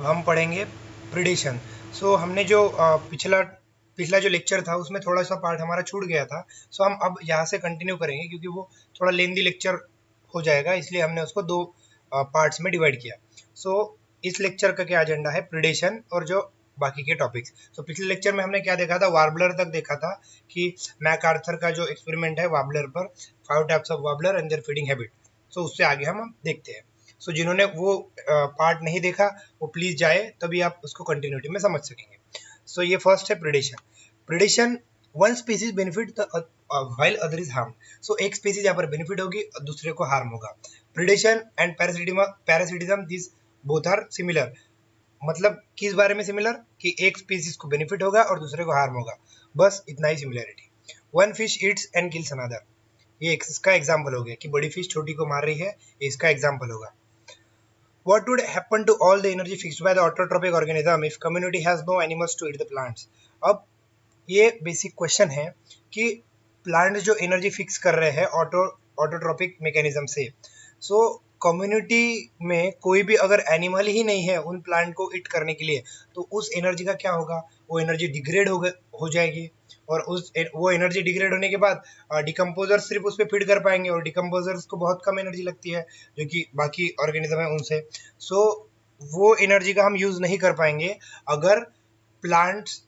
हम पढ़ेंगे प्रिडिशन। हमने जो पिछला पिछला जो लेक्चर था उसमें थोड़ा सा पार्ट हमारा छूट गया था। हम अब यहाँ से कंटिन्यू करेंगे क्योंकि वो थोड़ा लेंदी लेक्चर हो जाएगा, इसलिए हमने उसको दो पार्ट्स में डिवाइड किया। इस लेक्चर का क्या एजेंडा है, प्रिडेशन और जो बाकी के टॉपिक्स। पिछले लेक्चर में हमने क्या देखा था, वार्बलर तक देखा था कि मैकआर्थर का जो एक्सपेरिमेंट है वार्बलर पर, 5 types of warbler and their feeding habit. उससे आगे हम देखते हैं। जिन्होंने वो पार्ट नहीं देखा वो प्लीज जाए, तभी आप उसको कंटिन्यूटी में समझ सकेंगे। ये फर्स्ट है predation. Predation, one species benefit while other is harm. एक स्पीसीज यहाँ पर बेनिफिट होगी और दूसरे को हार्म होगा। Predation and parasitism this both are similar. मतलब किस बारे में सिमिलर, कि एक स्पीसीज को बेनिफिट होगा और दूसरे को हार्म होगा, बस इतना ही similarity. One fish eats and kills another, ये इसका एग्जाम्पल हो गया कि बड़ी फिश छोटी को मार रही है, ये इसका एग्जाम्पल होगा। What would happen to all the energy fixed by the autotrophic organism if community has no animals to eat the plants? अब ये बेसिक क्वेश्चन है कि प्लांट जो एनर्जी फिक्स कर रहे हैं ऑटोट्रोपिक मैकेनिज्म से, कम्युनिटी में कोई भी अगर एनिमल ही नहीं है उन प्लांट को इट करने के लिए, तो उस एनर्जी का क्या होगा, वो एनर्जी डिग्रेड हो जाएगी। और वो एनर्जी डिग्रेड होने के बाद डिकम्पोजर सिर्फ उस पर फीड कर पाएंगे, और डिकम्पोजर्स को बहुत कम एनर्जी लगती है जो कि बाकी ऑर्गेनिज्म है उनसे। वो एनर्जी का हम यूज नहीं कर पाएंगे अगर प्लांट्स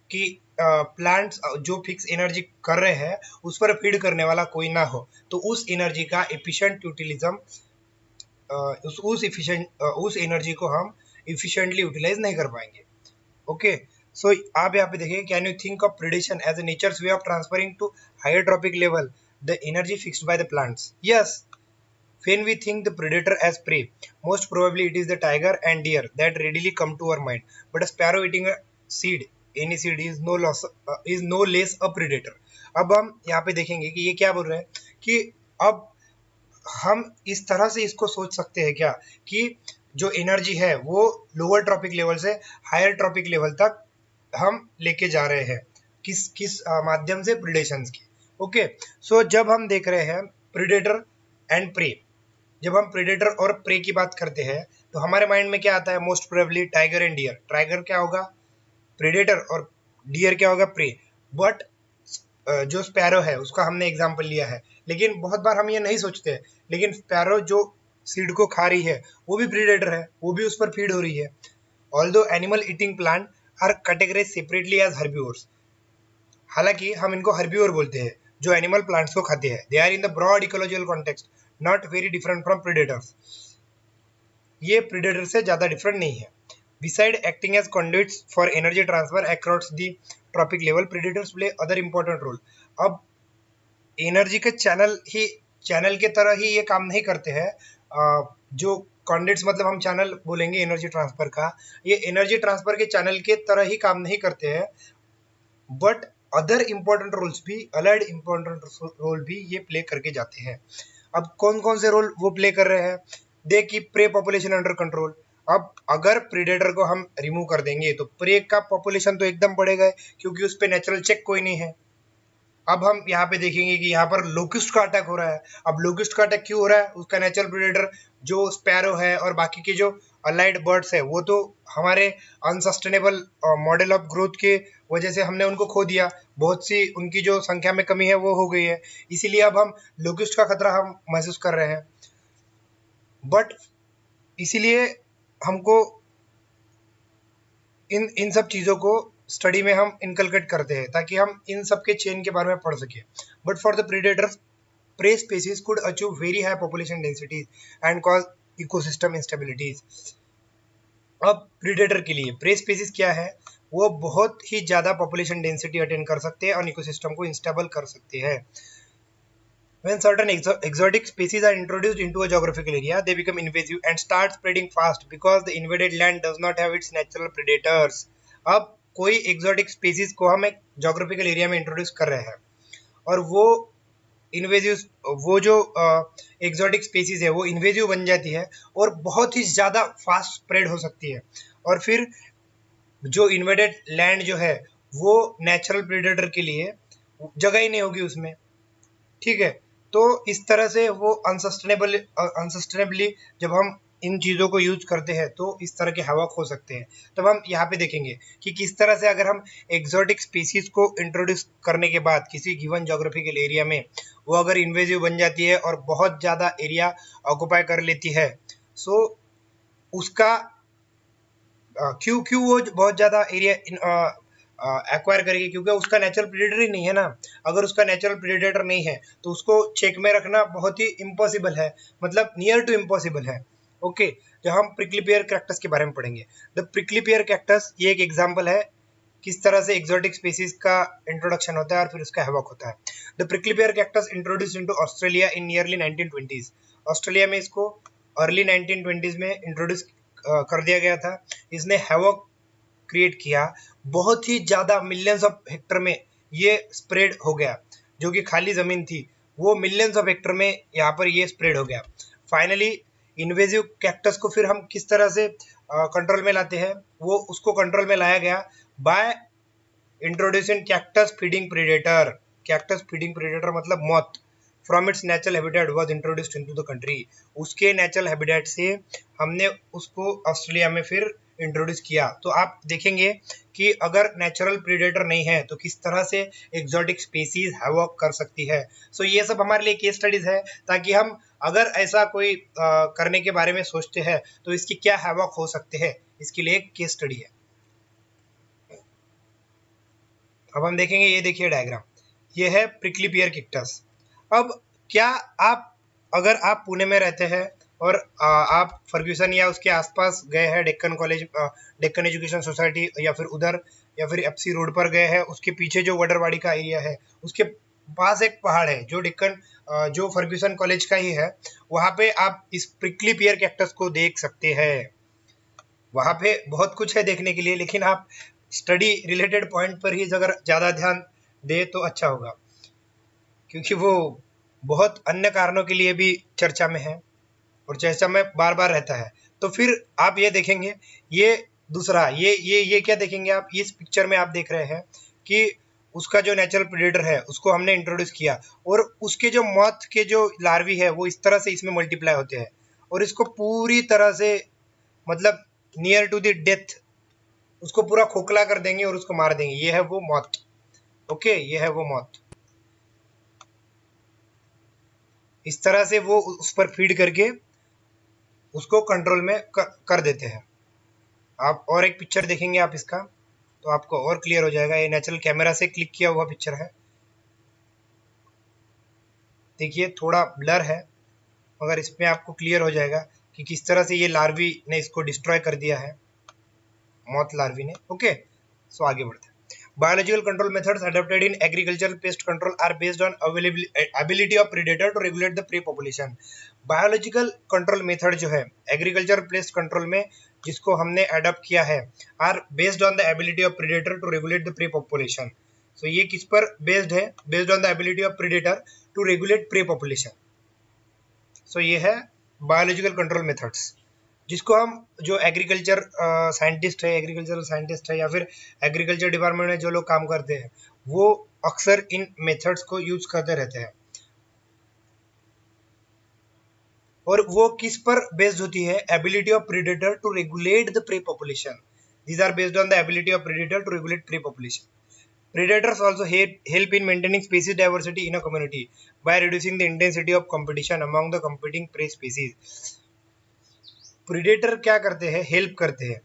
जो फिक्स एनर्जी कर रहे हैं उस पर फीड करने वाला कोई ना हो, तो उस एनर्जी का एफिशिएंट यूटिलिज्म, उस एनर्जी को हम इफिशिएंटली यूटिलाइज नहीं कर पाएंगे। ओके, आप यहाँ पे देखिए, can you think of predation as a nature's way of transferring to higher trophic level the energy fixed by the plants? Yes, when we think the predator as prey, most probably it is the tiger and deer that readily come to our mind. But a sparrow eating a seed, any seed, is no less a predator. अब हम यहाँ पे देखेंगे कि ये क्या बोल रहे हैं कि अब हम इस तरह से इसको सोच सकते हैं क्या, कि जो एनर्जी है वो लोअर ट्रॉपिक लेवल से हायर ट्रॉपिक लेवल तक हम लेके जा रहे हैं, किस किस माध्यम से, प्रिडेशन की। ओके, जब हम देख रहे हैं प्रिडेटर एंड प्रे, जब हम प्रेडेटर और प्रे की बात करते हैं तो हमारे माइंड में क्या आता है, most probably tiger and deer. Tiger क्या होगा, प्रेडेटर, और डियर क्या होगा, प्रे। बट जो स्पैरो है उसका हमने एग्जांपल लिया है, लेकिन बहुत बार हम ये नहीं सोचते, लेकिन स्पैरो जो सीड को खा रही है वो भी प्रेडेटर है, वो भी उस पर फीड हो रही है। Although animal eating plant are categorize separately as herbivores, हालांकि हम इनको हर्बिवोर बोलते हैं जो एनिमल प्लांट्स को खाते हैं। They are in the broad ecological context not very different from predators, ये प्रेडेटर से ज़्यादा डिफरेंट नहीं है। Beside acting as conduits for energy transfer across the trophic level, predators play other important role. अब energy के channel के तरह ही ये काम नहीं करते हैं। जो कॉन्डेट्स, मतलब हम चैनल बोलेंगे एनर्जी ट्रांसफर का, ये एनर्जी ट्रांसफर के चैनल के तरह ही काम नहीं करते हैं, बट अदर इम्पोर्टेंट रोल्स भी, अलाइड इम्पोर्टेंट रोल भी ये प्ले करके जाते हैं। अब कौन कौन से रोल वो प्ले कर रहे हैं, they keep pray population under control. अब अगर प्रीडेटर को हम रिमूव कर देंगे तो प्रे का पॉपुलेशन तो एकदम बढ़ेगा, क्योंकि उस पर नेचुरल चेक कोई नहीं है। अब हम यहाँ पे देखेंगे कि यहाँ पर लोकिस्ट का अटैक हो रहा है। अब लोकिस्ट का अटैक क्यों हो रहा है, उसका नेचुरल प्रेडेटर जो स्पैरो है और बाकी के जो अलाइड बर्ड्स है वो तो हमारे अनसस्टेनेबल मॉडल ऑफ ग्रोथ के वजह से हमने उनको खो दिया, बहुत सी उनकी जो संख्या में कमी है वो हो गई है, इसीलिए अब हम लोकिस्ट का खतरा हम महसूस कर रहे हैं। बट इसीलिए हमको इन सब चीज़ों को स्टडी में हम इनकलकेट करते हैं ताकि हम इन सब के चेन के बारे में पढ़ सकें। But for the predators, prey species could achieve very high population densities and cause ecosystem instabilities. अब प्रीडेटर के लिए प्रे स्पीसीज क्या है, वो बहुत ही ज़्यादा पॉपुलेशन डेंसिटी अटेन कर सकते हैं और इकोसिस्टम को इंस्टेबल कर सकते हैं। When certain exotic species are introduced into a geographical area, they become invasive and start spreading fast because the invaded land does not have its natural predators. अब कोई exotic species को हम एक geographical area में introduce कर रहे हैं और वो इन्वेजिव, वो जो एग्जॉटिक स्पीसीज है वो इन्वेजिव बन जाती है और बहुत ही ज़्यादा फास्ट स्प्रेड हो सकती है, और फिर जो इन्वेडेड लैंड जो है वो नेचुरल प्रेडेटर के लिए जगह ही नहीं होगी उसमें। ठीक है, तो इस तरह से वो अनसस्टेनेबली जब हम इन चीज़ों को यूज करते हैं तो इस तरह के हैवॉक हो सकते हैं। तब हम यहाँ पे देखेंगे कि किस तरह से अगर हम एक्सोटिक स्पीसीज को इंट्रोड्यूस करने के बाद किसी गिवन जोग्राफिकल एरिया में वो अगर इन्वेजिव बन जाती है और बहुत ज़्यादा एरिया ऑक्यूपाई कर लेती है, सो उसका क्यों क्यों वो बहुत ज़्यादा एरिया एक्वायर करेगी, क्योंकि उसका नेचुरल प्रेडेटर ही नहीं है ना। अगर उसका नेचुरल प्रेडेटर नहीं है तो उसको चेक में रखना बहुत ही इम्पॉसिबल है, मतलब नियर टू इम्पॉसिबल है। ओके, जब हम प्रिकली पेयर कैक्टस के बारे में पढ़ेंगे, द प्रिकली पेयर कैक्टस ये एक एग्जांपल है किस तरह से एक्सोटिक स्पीसीज का इंट्रोडक्शन होता है और फिर उसका हैवॉक होता है। The prickly pair cactus introduce into Australia in nearly 1920s। Australia में इसको अर्ली 1920s में इंट्रोड्यूस कर दिया गया था। इसने हैवॉक क्रिएट किया, बहुत ही ज़्यादा मिलियंस ऑफ हेक्टर में ये स्प्रेड हो गया। जो कि खाली ज़मीन थी वो मिलियंस ऑफ हेक्टर में यहाँ पर ये स्प्रेड हो गया। फाइनली इन्वेजिव कैक्टस को फिर हम किस तरह से कंट्रोल में लाते हैं, वो उसको कंट्रोल में लाया गया by introducing cactus feeding predator. Cactus feeding predator मतलब moth from its natural habitat was introduced into the country. उसके नेचुरल हैबिटेट से हमने उसको ऑस्ट्रेलिया में फिर इंट्रोड्यूस किया। तो आप देखेंगे कि अगर नेचुरल प्रेडेटर नहीं है तो किस तरह से एक्सोटिक स्पीसीज हैवॉक कर सकती है। सो ये सब हमारे लिए केस स्टडीज है, ताकि हम अगर ऐसा कोई करने के बारे में सोचते हैं तो इसकी क्या हैवॉक हो सकते हैं, इसके लिए एक केस स्टडी है। अब हम देखेंगे, ये देखिए डायग्राम, ये है प्रिकली पेयर कैक्टस। अब क्या आप अगर आप पुणे में रहते हैं और आप फर्ग्यूसन या उसके आसपास गए हैं, Deccan college, Deccan education society या फिर उधर या फिर एफसी रोड पर गए हैं, उसके पीछे जो वडरवाड़ी का एरिया है उसके पास एक पहाड़ है जो डेक्कन जो फर्ग्यूसन कॉलेज का ही है, वहाँ पे आप इस प्रिकली पेयर कैक्टस को देख सकते हैं। वहाँ पे बहुत कुछ है देखने के लिए, लेकिन आप स्टडी रिलेटेड पॉइंट पर ही अगर ज़्यादा ध्यान दे तो अच्छा होगा, क्योंकि वो बहुत अन्य कारणों के लिए भी चर्चा में है और चर्चा में बार बार रहता है। तो फिर आप ये देखेंगे, ये दूसरा ये क्या देखेंगे आप, इस पिक्चर में आप देख रहे हैं कि उसका जो नेचुरल प्रेडेटर है उसको हमने इंट्रोड्यूस किया और उसके जो मॉथ के जो लार्वी है वो इस तरह से इसमें मल्टीप्लाई होते हैं और इसको पूरी तरह से मतलब नियर टू द डेथ उसको पूरा खोखला कर देंगे और उसको मार देंगे। ये है वो मौत। ओके, ये है वो मौत। इस तरह से वो उस पर फीड करके उसको कंट्रोल में कर देते हैं। आप और एक पिक्चर देखेंगे आप इसका तो आपको और क्लियर हो जाएगा। ये नेचुरल कैमरा से क्लिक किया हुआ पिक्चर है। देखिए थोड़ा ब्लर है मगर इसमें आपको क्लियर हो जाएगा कि किस तरह से ये लार्वी ने इसको डिस्ट्रॉय कर दिया है, मौत लार्वी ने। ओके, सो आगे बढ़ते हैं। Biological control methods adopted in agricultural pest control are based on ability of predator to regulate the prey population. Biological control method जो है agricultural pest control में जिसको हमने अडॉप्ट किया है are based on the ability of predator to regulate the prey population. So ये किस पर बेस्ड है? Based on the ability of predator to regulate prey population. So ये है biological control methods, जिसको हम जो एग्रीकल्चर साइंटिस्ट है, एग्रीकल्चरल साइंटिस्ट है या फिर एग्रीकल्चर डिपार्टमेंट में जो लोग काम करते हैं वो अक्सर इन मेथड्स को यूज करते रहते हैं। और वो किस पर बेस्ड होती है? Ability of predator to regulate the prey population. These are based on the ability of predator to regulate prey population. Predators also help in maintaining species diversity in a community by reducing the intensity of competition among the competing prey species. Predator क्या करते हैं? Help करते हैं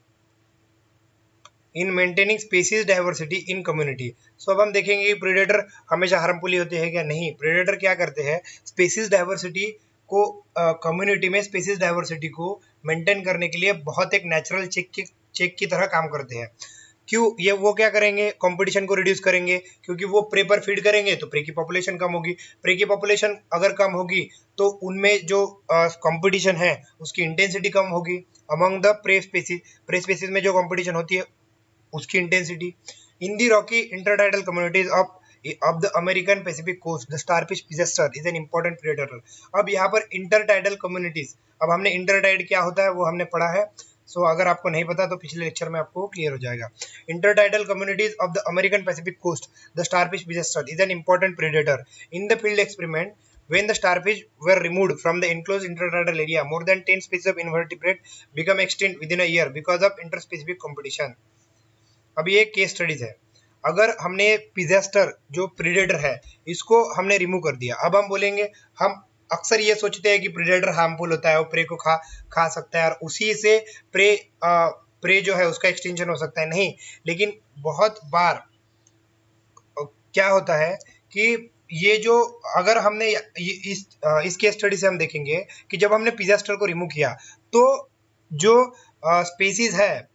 in maintaining species diversity in community. So अब हम देखेंगे कि predator हमेशा हार्मफुल ही होते हैं क्या? नहीं, प्रीडेटर क्या करते हैं? स्पीसीज डाइवर्सिटी को कम्युनिटी में स्पीसीज डाइवर्सिटी को मेंटेन करने के लिए बहुत एक नेचुरल चेक की तरह काम करते हैं। क्यों? ये वो क्या करेंगे? कंपटीशन को रिड्यूस करेंगे, क्योंकि वो प्रे पर फीड करेंगे तो प्रे की पॉपुलेशन कम होगी। प्रे की पॉपुलेशन अगर कम होगी तो उनमें जो कंपटीशन है उसकी इंटेंसिटी कम होगी। अमंग द प्रे स्पीसीज में जो कंपटीशन होती है उसकी intensity. In the rocky intertidal communities of the American Pacific coast the starfish Pisaster is an important predator. अब यहाँ पर इंटरटाइडल कम्युनिटीज, अब हमने इंटरटाइड क्या होता है वो हमने पढ़ा है। सो अगर आपको नहीं पता तो पिछले लेक्चर में आपको क्लियर हो जाएगा। Intertidal communities of the American Pacific coast the starfish Pisaster is an important predator in the field experiment When the starfish were removed from the enclosed intertidal area, more than 10 species of invertebrates become extinct within a year because of interspecific competition. अब ये case studies है। अगर हमने पिजेस्टर जो predator है इसको हमने remove कर दिया, अब हम बोलेंगे, हम अक्सर ये सोचते हैं कि प्रीडेटर हार्मफुल होता है, वो प्रे को खा सकता है और उसी से प्रे जो है उसका एक्सटेंशन हो सकता है। नहीं, लेकिन बहुत बार क्या होता है कि ये जो अगर हमने इस केस स्टडी से हम देखेंगे कि जब हमने पिजेस्टर को रिमूव किया तो जो स्पीसीज है,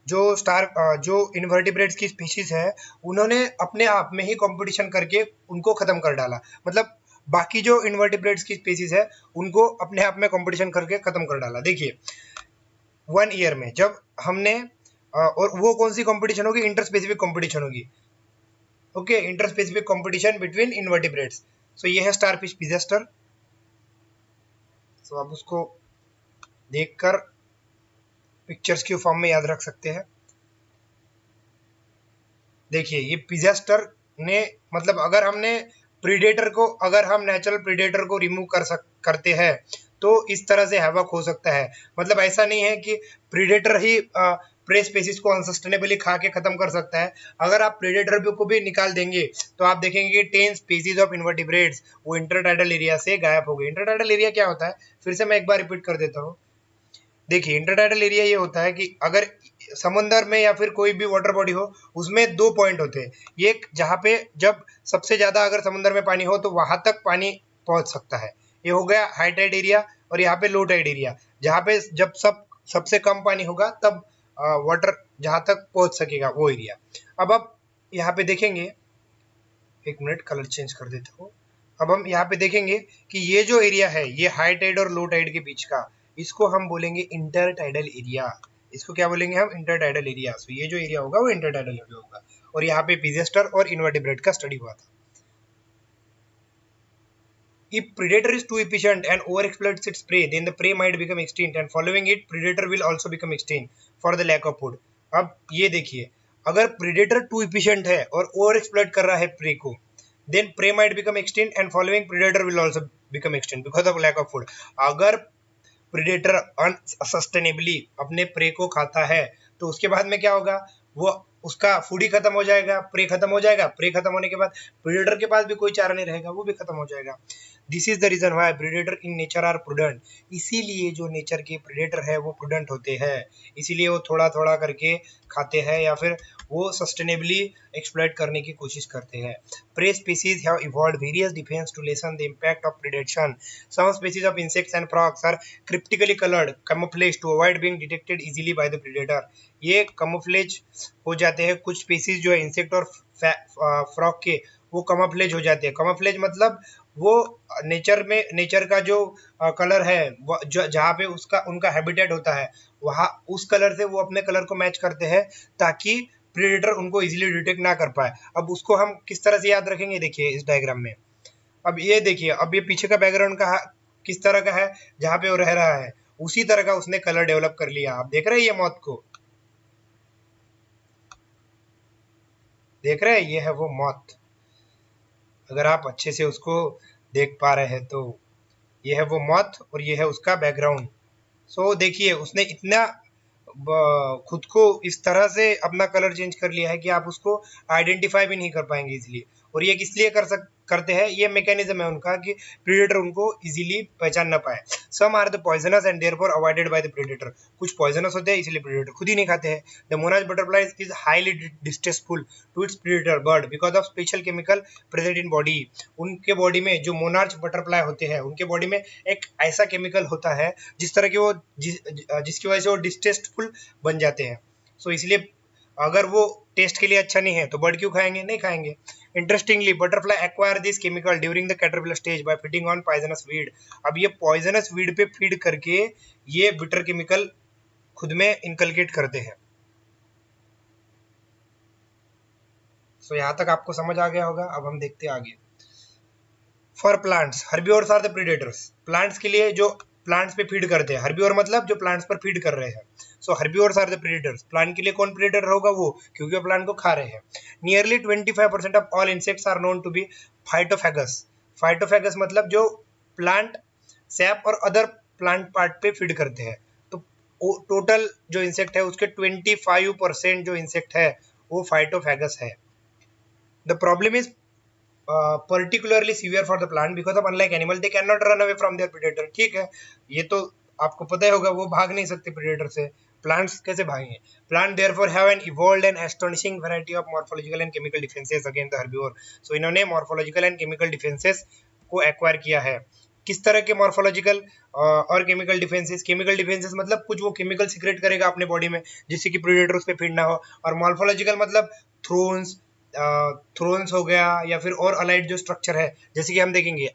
जो इन्वर्टिब्रेट्स की स्पीशीज है, उन्होंने अपने आप में ही कंपटीशन करके उनको खत्म कर डाला। मतलब बाकी जो इन्वर्टिब्रेट्स की स्पीशीज है उनको अपने आप में कंपटीशन करके खत्म कर डाला। देखिए 1 ईयर में जब हमने और वो कौन सी कंपटीशन होगी? इंटरस्पेसिफिक कंपटीशन होगी। Okay, interspecific competition between invertebrates. So ये है स्टारफिश पिजेस्टर। सो आप उसको देखकर पिक्चर्स के फॉर्म में याद रख सकते हैं। देखिए ये पिजेस्टर ने, मतलब अगर हमने प्रीडेटर को, अगर हम नेचुरल प्रीडेटर को रिमूव करते हैं तो इस तरह से हैवक हो सकता है। मतलब ऐसा नहीं है कि प्रीडेटर ही प्रे स्पेसिस को अनसस्टेनेबली खा के खत्म कर सकता है। अगर आप प्रीडेटर को भी निकाल देंगे तो आप देखेंगे कि 10 स्पीसीज ऑफ इन्वर्टिब्रेट्स वो इंटरटाइडल एरिया से गायब हो गए। इंटरटाइडल एरिया क्या होता है, फिर से मैं एक बार रिपीट कर देता हूँ। देखिए इंटरटाइडल एरिया ये होता है कि अगर समंदर में या फिर कोई भी वाटर बॉडी हो उसमें 2 पॉइंट होते हैं। एक जहाँ पे जब सबसे ज्यादा अगर समंदर में पानी हो तो वहां तक पानी पहुंच सकता है, ये हो गया हाई टाइड एरिया। और यहाँ पे लो टाइड एरिया, जहाँ पे जब सबसे कम पानी होगा तब वाटर जहाँ तक पहुंच सकेगा वो एरिया। अब आप यहाँ पे देखेंगे, एक मिनट कलर चेंज कर देता हूँ। अब हम यहाँ पे देखेंगे कि ये जो एरिया है ये हाई टाइड और लो टाइड के बीच का, इसको हम बोलेंगे इंटर टाइडल एरिया। इसको क्या बोलेंगे हम? Inter tidal area. सो ये जो एरिया होगा वो इंटर टाइडल एरिया होगा। और यहाँ पे पिजेस्टर और इन्वर्टिब्रेट का स्टडी हुआ था। If predator is too efficient and overexploits its prey, then the prey might become extinct and following it, predator will also become extinct for the lack of food. अब ये देखिए, अगर predator too efficient है और overexploit कर रहा है prey को, then prey might become extinct and following predator will also become extinct because of lack of food. अगर प्रीडेटर अनसस्टेनेबली अपने प्रे को खाता है तो उसके बाद में क्या होगा? वो उसका फूड ही खत्म हो जाएगा, प्रे खत्म हो जाएगा। प्रे खत्म होने के बाद प्रीडेटर के पास भी कोई चारा नहीं रहेगा, वो भी खत्म हो जाएगा। This is the reason why predator in nature are prudent. इसीलिए जो नेचर के प्रीडेटर है वो प्रूडेंट होते हैं, इसीलिए वो थोड़ा थोड़ा करके खाते हैं या फिर वो सस्टेनेबली एक्सप्लॉइट करने की कोशिश करते हैं। Prey species have evolved various defence to lessen the impact of predation. Some species of insects and frogs are cryptically coloured camouflage to avoid being detected easily by the predator. ये camouflage हो जाते हैं, कुछ species जो है insect और frog के, वो कैमोफ्लेज हो जाते हैं। कैमोफ्लेज मतलब वो नेचर का जो कलर है, जहाँ पे उसका उनका हैबिटेट होता है वहाँ उस कलर से वो अपने कलर को मैच करते हैं ताकि प्रेडेटर उनको इजीली डिटेक्ट ना कर पाए। अब उसको हम किस तरह से याद रखेंगे? देखिए इस डायग्राम में, अब ये देखिए, अब ये पीछे का बैकग्राउंड का किस तरह का है, जहाँ पे वो रह रहा है उसी तरह का उसने कलर डेवलप कर लिया। आप देख रहे हैं ये मौत को, देख रहे हैं, ये है वो मौत। अगर आप अच्छे से उसको देख पा रहे हैं तो ये है वो मौत और ये है उसका बैकग्राउंड। सो देखिए उसने इतना खुद को इस तरह से अपना कलर चेंज कर लिया है कि आप उसको आइडेंटिफाई भी नहीं कर पाएंगे इजीली। और ये किस लिए करते हैं? ये मैकेनिज्म है उनका कि प्रीडेटर उनको इजीली पहचान ना पाए। Some are the poisonous and therefore avoided by the predator. कुछ पॉइजनस होते हैं इसलिए प्रीडेटर खुद ही नहीं खाते हैं। The monarch butterfly is highly distasteful to its predator bird because of special chemical present in body. उनके बॉडी में जो मोनार्च बटरफ्लाई होते हैं उनके बॉडी में एक ऐसा केमिकल होता है जिस तरह के वो जिसकी वजह से वो डिस्टेस्टफुल बन जाते हैं। सो इसलिए अगर वो टेस्ट के लिए अच्छा नहीं है तो बर्ड क्यों खाएंगे? नहीं खाएंगे। Interestingly butterfly acquire this chemical during the caterpillar stage by feeding on poisonous weed. अब ये पॉइजनस वीड पे फीड करके ये बिटर केमिकल खुद में इनकलकेट करते हैं। सो यहाँ तक आपको समझ आ गया होगा। अब हम देखते हैं आगे। For plants herbivores are the predators. Plants के लिए जो प्लांट्स पे फीड करते हैं, हर्बिवोर मतलब जो प्लांट्स पर फीड कर रहे हैं। So herbivores are the predators. Plant के लिए कौन प्रीडेटर होगा? वो, क्योंकि वो प्लांट को खा रहे हैं। Nearly 25% of all insects are known to be phytophagous. Phytophagous मतलब जो प्लांट सैप और अदर प्लांट पार्ट पे फीड करते हैं। तो टोटल जो इंसेक्ट है उसके 25% जो इंसेक्ट है वो फाइटोफैगस है। The problem is particularly severe for the plant because of unlike animal they cannot run away from their predator। ठीक है, ये तो आपको पता ही होगा, वो भाग नहीं सकते predator से। प्लांट्स कैसे भागेंगे? Plant therefore have an evolved and astonishing variety of morphological and chemical defenses against the herbivore। so इन्होंने morphological and chemical defenses को एक्वायर किया है। किस तरह के मॉर्फोलॉजिकल और केमिकल डिफेंसेस? केमिकल डिफेंसेस मतलब कुछ वो केमिकल सीक्रेट करेगा अपने बॉडी में जिससे कि प्रेडेटर उस पे फीड ना हो, और मॉर्फोलॉजिकल मतलब थ्रोन्स थ्रोन्स हो गया या फिर और अलाइड जो स्ट्रक्चर है, जैसे कि हम देखेंगे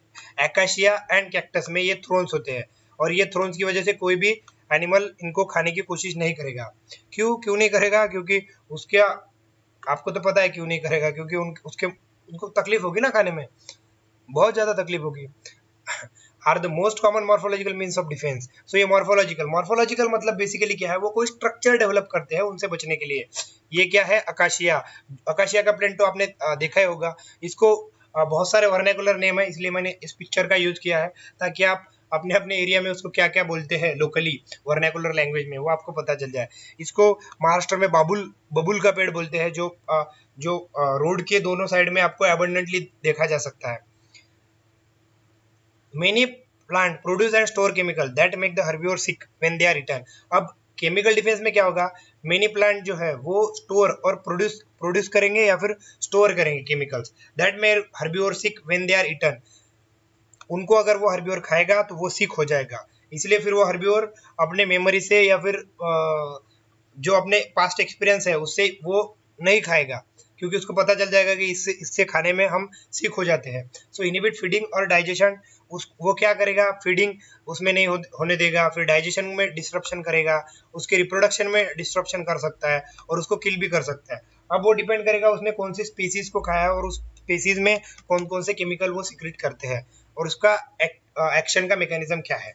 एकाशिया एंड कैक्टस में ये थ्रोन्स होते हैं, और ये थ्रोन्स की वजह से कोई भी एनिमल इनको खाने की कोशिश नहीं करेगा। क्यों नहीं करेगा? क्योंकि उसके, आपको तो पता है क्यों नहीं करेगा, क्योंकि उनको तकलीफ होगी ना खाने में, बहुत ज्यादा तकलीफ होगी। Are the most common morphological means of defence. So ये मॉर्फोलॉजिकल मतलब बेसिकली क्या है? वो कोई स्ट्रक्चर डेवलप करते हैं उनसे बचने के लिए। ये क्या है? अकाशिया। अकाशिया का प्लांट तो आपने देखा ही होगा। इसको बहुत सारे वर्नाकुलर नेम है, इसलिए मैंने इस पिक्चर का यूज किया है ताकि आप अपने अपने एरिया में उसको क्या क्या बोलते हैं लोकली वर्नाकुलर लैंग्वेज में वो आपको पता चल जाए। इसको महाराष्ट्र में बबुल का पेड़ बोलते हैं, जो रोड के दोनों साइड में आपको एबंडेंटली देखा जा सकता है। Many plant produce and store chemical that make the herbivore sick when they are eaten। अब केमिकल डिफेंस में क्या होगा? मेनी प्लांट जो है वो स्टोर और प्रोड्यूस करेंगे या फिर स्टोर करेंगे chemicals that make herbivore sick when they are eaten. उनको अगर वो हर्बिवर खाएगा तो वो सिक हो जाएगा, इसलिए फिर वो हर्बिवर अपने मेमोरी से या फिर जो अपने पास्ट एक्सपीरियंस है उससे वो नहीं खाएगा, क्योंकि उसको पता चल जाएगा कि इससे खाने में हम सिक हो जाते हैं। सो इनिबिट फीडिंग और डाइजेशन, वो क्या करेगा? फीडिंग उसमें नहीं होने देगा, फिर डाइजेशन में डिस्ट्रप्शन करेगा, उसके रिप्रोडक्शन में डिस्ट्रप्शन कर सकता है और उसको किल भी कर सकता है। अब वो डिपेंड करेगा उसने कौन सी स्पीसीज को खाया है और उस स्पीसीज में कौन कौन से केमिकल वो सीक्रेट करते हैं और उसका एक्शन का मैकेनिज्म क्या है।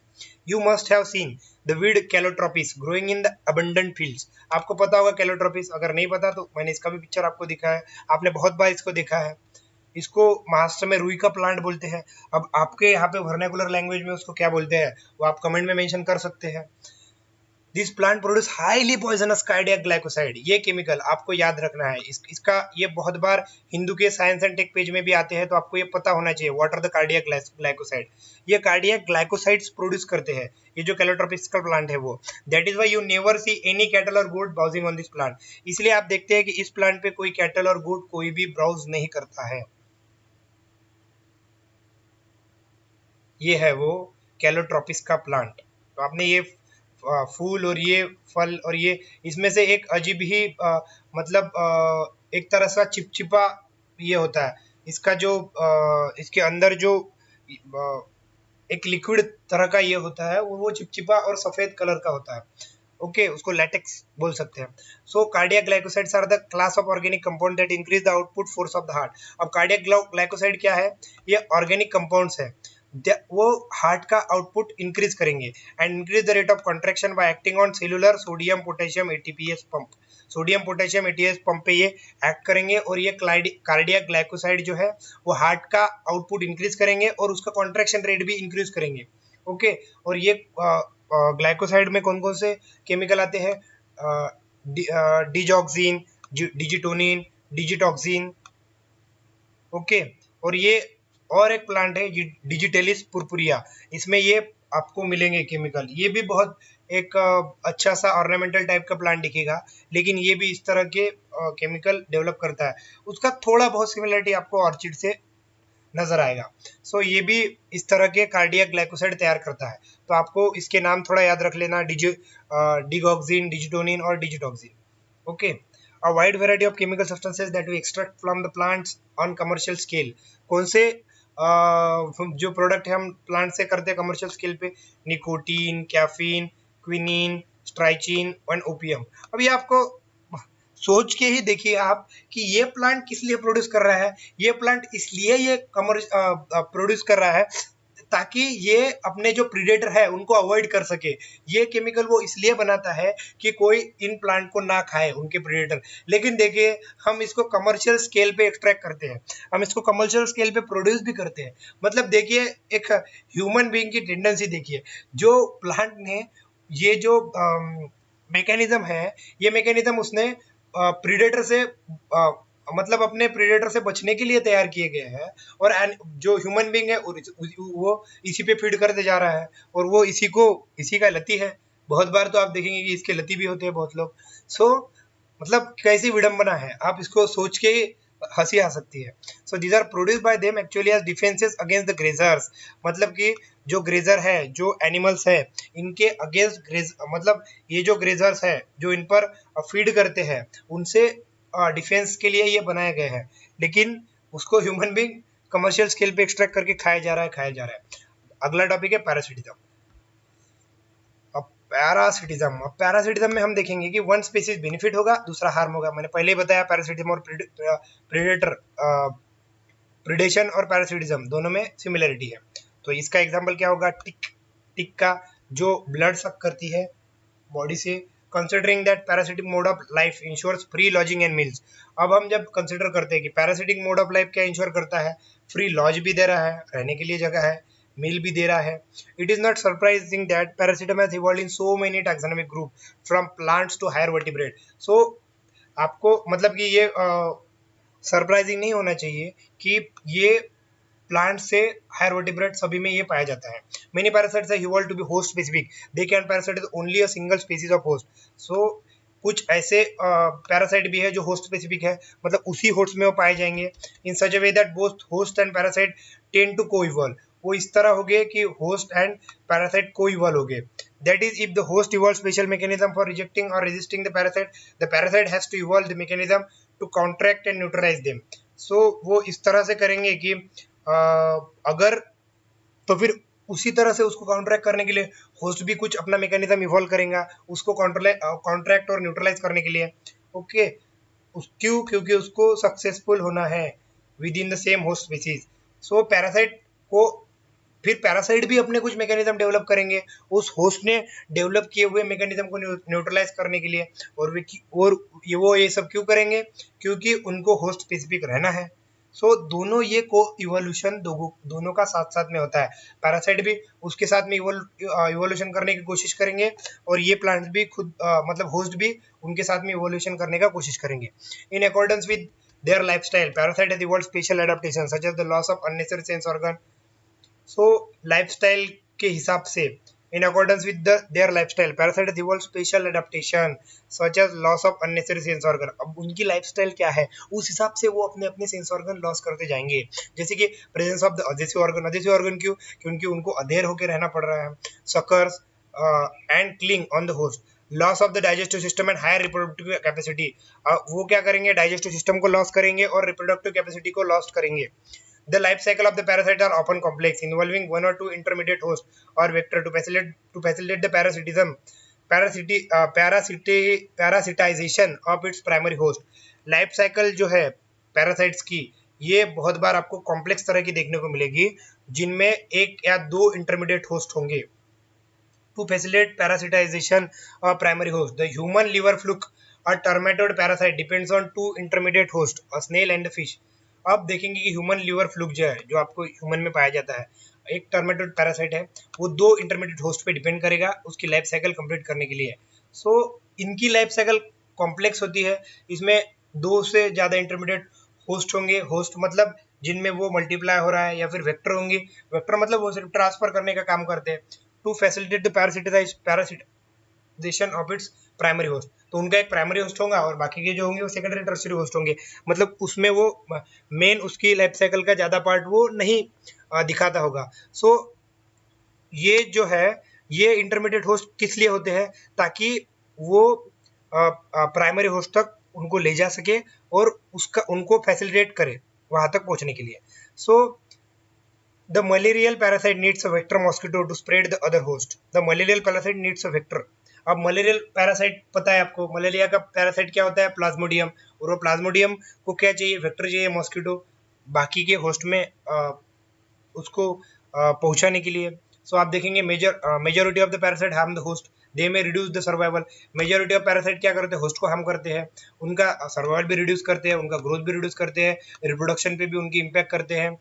You must have seen the weed Calotropis growing in the abundant fields. आपको पता होगा कैलोट्रोपिस, अगर नहीं पता तो मैंने इसका भी पिक्चर आपको दिखाया है, आपने बहुत बार इसको देखा है। इसको महाराष्ट्र में रुई का प्लांट बोलते हैं। अब आपके यहाँ पे वर्नाकुलर लैंग्वेज में उसको क्या बोलते हैं वो आप कमेंट में मेंशन कर सकते हैं। This plant produce highly poisonous cardiac glycoside. ये केमिकल आपको याद रखना है, इसका ये बहुत बार हिंदू के साइंस एंड टेक पेज में भी आते हैं, तो आपको ये पता होना चाहिए what are the cardiac glycoside. ये कार्डियक ग्लाइकोसाइड्स प्रोड्यूस करते हैं ये जो कैलोट्रोपिकल प्लांट है वो। That is why you never see any cattle or goat browsing on this plant. इसलिए आप देखते हैं कि इस प्लांट पे कोई कैटल और गोट कोई भी ब्राउज नहीं करता है। ये है वो कैलोट्रोपिस का प्लांट। तो आपने ये फूल और ये फल और ये इसमें से एक अजीब ही मतलब एक तरह का चिपचिपा ये होता है। इसका जो इसके अंदर जो एक लिक्विड तरह का ये होता है वो चिपचिपा और सफेद कलर का होता है। ओके, उसको लैटेक्स बोल सकते हैं। So cardiac glycosides are the class of organic compound that increase the output force of the heart. अब कार्डियक ग्लाइकोसाइड क्या है? ये ऑर्गेनिक कंपाउंड्स है, वो हार्ट का आउटपुट इंक्रीज करेंगे and increase the rate of contraction by acting on cellular sodium potassium ATPase pump. Sodium potassium ATPase pump पे ये एक्ट करेंगे और ये कार्डियक ग्लाइकोसाइड जो है वो हार्ट का आउटपुट इंक्रीज करेंगे और उसका कॉन्ट्रैक्शन रेट भी इंक्रीज करेंगे। ओके, और ये ग्लाइकोसाइड में कौन कौन से केमिकल आते हैं? Digoxin, डिजिटोनिन, digitoxin. ओके, और ये और एक प्लांट है डिजिटेलिस पुरपुरिया, इसमें ये आपको मिलेंगे केमिकल। ये भी बहुत एक अच्छा सा ऑर्नामेंटल टाइप का प्लांट दिखेगा, लेकिन ये भी इस तरह के केमिकल डेवलप करता है। उसका थोड़ा बहुत सिमिलरिटी आपको ऑर्चिड से नजर आएगा। सो ये भी इस तरह के कार्डियक ग्लाइकोसाइड तैयार करता है। तो आपको इसके नाम थोड़ा याद रख लेना, डिगॉक्सिन, डिजिटोनिन और digitoxin. Okay, a wide variety of chemical substances that we extract from the plants on commercial scale। कौन से जो प्रोडक्ट हम प्लांट से करते हैं कमर्शियल स्केल पे? Nicotine, caffeine, quinine, strychnine and opium. अब ये आपको सोच के ही देखिए आप कि ये प्लांट किस लिए प्रोड्यूस कर रहा है। ये प्लांट इसलिए ये प्रोड्यूस कर रहा है ताकि ये अपने जो प्रीडेटर है उनको अवॉइड कर सके। ये केमिकल वो इसलिए बनाता है कि कोई इन प्लांट को ना खाए उनके प्रीडेटर। लेकिन देखिए हम इसको कमर्शियल स्केल पे एक्सट्रैक्ट करते हैं, हम इसको कमर्शियल स्केल पे प्रोड्यूस भी करते हैं। मतलब देखिए एक ह्यूमन बीइंग की टेंडेंसी देखिए, जो प्लांट ने ये जो मैकेनिज्म है, ये मैकेनिज्म उसने प्रीडेटर से मतलब अपने प्रीडेटर से बचने के लिए तैयार किए गए हैं। और जो ह्यूमन बीइंग है वो इसी पे फीड करते जा रहा है और वो इसी का लती है। बहुत बार तो आप देखेंगे कि इसके लती भी होते हैं बहुत लोग। सो मतलब कैसी विडंबना है, आप इसको सोच के हंसी आ सकती है। So these are produce by them actually as defences against the grazers. मतलब कि जो ग्रेजर है, जो एनिमल्स है, इनके अगेंस्ट मतलब ये जो ग्रेजर्स है जो इन पर फीड करते हैं, उनसे डिफेंस के लिए ये बनाए गए हैं। लेकिन उसको ह्यूमन बीइंग कमर्शियल स्केल पे एक्सट्रैक्ट करके खाया जा रहा है। अगला टॉपिक है पैरासिटिज्म। अब पैरासिटिज्म में हम देखेंगे कि वन स्पीसीज बेनिफिट होगा, दूसरा हार्म होगा। मैंने पहले ही बताया पैरासिटिज्म और प्रेडेटर प्रिडेशन और पैरासिटिज्म दोनों में सिमिलरिटी है। तो इसका एग्जांपल क्या होगा? टिक का जो ब्लड सक करती है बॉडी से। Considering that parasitic mode of life ensures free lodging and meals. अब हम जब कंसिडर करते हैं कि पैरासिटिक मोड ऑफ लाइफ क्या इंश्योर करता है, फ्री लॉज भी दे रहा है, रहने के लिए जगह है, मील भी दे रहा है। It is not surprising that parasitism has evolved in so many taxonomic group from plants to higher vertebrate. So आपको मतलब कि ये सरप्राइजिंग नहीं होना चाहिए कि ये प्लांट से हायर वर्टिब्रेट सभी में ये पाया जाता है। Many parasites are evolve to be host specific, they can parasite only a single species of host. So कुछ ऐसे पैरासाइट भी है जो होस्ट स्पेसिफिक है, मतलब उसी होस्ट में वो पाए जाएंगे। In such a way that both host and parasite tend to coevolve. वो इस तरह हो गए कि होस्ट एंड पैरासाइट को इवॉल्व हो गए। That is if the host evolve special mechanism for rejecting और resisting the parasite has to evolve the mechanism to counteract and neutralise them. So वो इस तरह से करेंगे कि अगर तो फिर उसी तरह से उसको काउंटरैक्ट करने के लिए होस्ट भी कुछ अपना मैकेनिज्म इवॉल्व करेगा उसको काउंटरैक्ट और न्यूट्रलाइज करने के लिए। ओके, क्यों? क्योंकि उसको सक्सेसफुल होना है with in the same host species. So parasite को फिर पैरासाइट भी अपने कुछ मैकेनिज्म डेवलप करेंगे उस होस्ट ने डेवलप किए हुए मैकेनिज्म को न्यूट्रलाइज करने के लिए। और वो ये सब क्यों करेंगे? क्योंकि उनको होस्ट स्पेसिफिक रहना है। सो दोनों ये को इवोल्यूशन दोनों का साथ साथ में होता है। पैरासाइट भी उसके साथ में इवोल्यूशन करने की कोशिश करेंगे और ये प्लांट्स भी खुद मतलब होस्ट भी उनके साथ में इवोल्यूशन करने का कोशिश करेंगे। इन accordance with their lifestyle, parasite has evolved special adaptations such as the loss of unnecessary sense organ। So lifestyle के हिसाब से in accordance with their lifestyle parasite has evolve special adaptation such as loss of unnecessary sense organ. अब उनकी lifestyle क्या है उस हिसाब से वो अपने अपने सेंस ऑर्गन लॉस करते जाएंगे। जैसे कि presence of the adhesive organ. Adhesive organ क्यों? क्योंकि उनको अधेर होकर रहना पड़ रहा है। Suckers and cling on the host. Loss of the digestive system and higher reproductive capacity. वो क्या करेंगे? डाइजेस्टिव सिस्टम को लॉस करेंगे और रिप्रोडक्टिव कैपेसिटी को लॉस करेंगे। The life cycle of the parasites are often complex, involving one or two intermediate hosts or vector to facilitate the parasitization of its primary host। Life cycle जो है parasites की ये बहुत बार आपको complex तरह की देखने को मिलेगी जिनमें एक या दो इंटरमीडिएट होस्ट होंगे। To facilitate parasitization of primary host, the human liver fluke, a termitoid parasite, depends on two intermediate hosts, a snail and a fish। अब देखेंगे कि ह्यूमन लिवर फ्लूक जो है जो आपको ह्यूमन में पाया जाता है, एक टर्मेटोड पैरासाइट है, वो दो इंटरमीडिएट होस्ट पे डिपेंड करेगा उसकी लाइफ साइकिल कंप्लीट करने के लिए। सो इनकी लाइफ साइकिल कॉम्प्लेक्स होती है, इसमें दो से ज़्यादा इंटरमीडिएट होस्ट होंगे। होस्ट मतलब जिनमें वो मल्टीप्लाई हो रहा है, या फिर वेक्टर होंगे। वेक्टर मतलब वो सिर्फ ट्रांसफर करने का काम करते हैं। To facilitate the parasitisation of its primary host. तो उनका एक प्राइमरी होस्ट होगा और बाकी के जो होंगे वो सेकेंडरी टर्शियरी होस्ट होंगे। मतलब उसमें वो मेन उसकी लाइफ साइकिल का ज़्यादा पार्ट वो नहीं दिखाता होगा। सो ये जो है ये इंटरमीडिएट होस्ट किस लिए होते हैं? ताकि वो प्राइमरी होस्ट तक उनको ले जा सके और उनको फैसिलिटेट करे वहाँ तक पहुँचने के लिए। सो The malarial parasite needs a vector mosquito to spread the other host. The malarial parasite needs a vector। अब मलेरियल पैरासाइट पता है आपको, मलेरिया का पैरासाइट क्या होता है? प्लाज्मोडियम। और वो प्लाज्मोडियम को क्या चाहिए? वेक्टर चाहिए, मॉस्किटो बाकी के होस्ट में उसको पहुंचाने के लिए। सो आप देखेंगे majority of the parasite harm the host, they may reduce the survival. Majority of parasite क्या करते हैं, होस्ट को हार्म करते हैं, उनका सर्वाइवल भी रिड्यूस करते हैं, उनका ग्रोथ भी रिड्यूस करते हैं, रिप्रोडक्शन पे भी उनकी इम्पैक्ट करते हैं,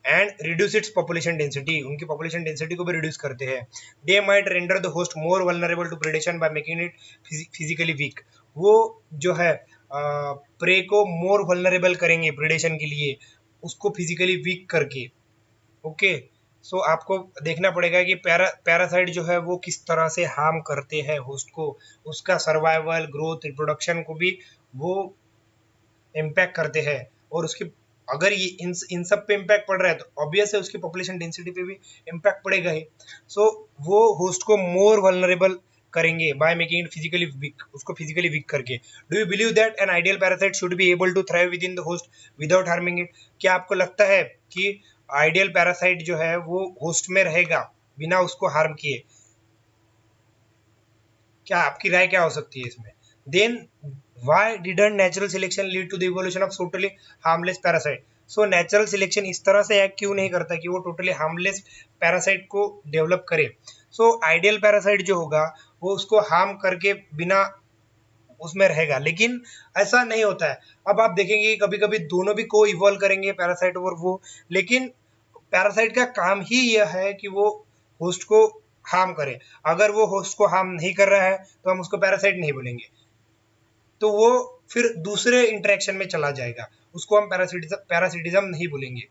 and reduce its population density, उनकी पॉपुलेशन डेंसिटी को भी रिड्यूस करते हैं। They might render the host more vulnerable to predation by making it physically weak, वो जो है प्रे को मोर वल्नरेबल करेंगे प्रेडेशन के लिए, उसको फिजिकली वीक करके। ओके, सो आपको देखना पड़ेगा कि पैरासाइट जो है वो किस तरह से हार्म करते हैं होस्ट को, उसका सर्वाइवल, ग्रोथ, रिप्रोडक्शन को भी वो इम्पैक्ट करते हैं। और उसके अगर ये इन सब पे इम्पैक्ट पड़ रहा है तो ऑब्वियस है उसकी पॉपुलेशन डेंसिटी पे भी इम्पैक्ट पड़ेगा ही। सो वो होस्ट को मोर वल्नरेबल करेंगे by making it physically weak, उसको फिजिकली वीक करके। Do you believe that an ideal parasite should be able to thrive within the host without harming it? क्या आपको लगता है कि आइडियल पैरासाइट जो है वो होस्ट में रहेगा बिना उसको हार्म किए? क्या आपकी राय क्या हो सकती है इसमें? Then why didn't natural selection lead to the evolution of totally harmless parasite? So natural selection इस तरह से एक्ट क्यों नहीं करता कि वो टोटली हार्मलेस पैरासाइट को डेवलप करे? सो आइडियल पैरासाइट जो होगा वो उसको हार्म करके बिना उसमें रहेगा, लेकिन ऐसा नहीं होता है। अब आप देखेंगे कभी कभी दोनों भी को इवॉल्व करेंगे, पैरासाइट और वो, लेकिन पैरासाइट का काम ही यह है कि वो होस्ट को हार्म करे। अगर वो होस्ट को हार्म नहीं कर रहा है तो हम उसको पैरासाइट नहीं बोलेंगे, तो वो फिर दूसरे इंटरेक्शन में चला जाएगा, उसको हम पैरासिटिज्म नहीं बोलेंगे।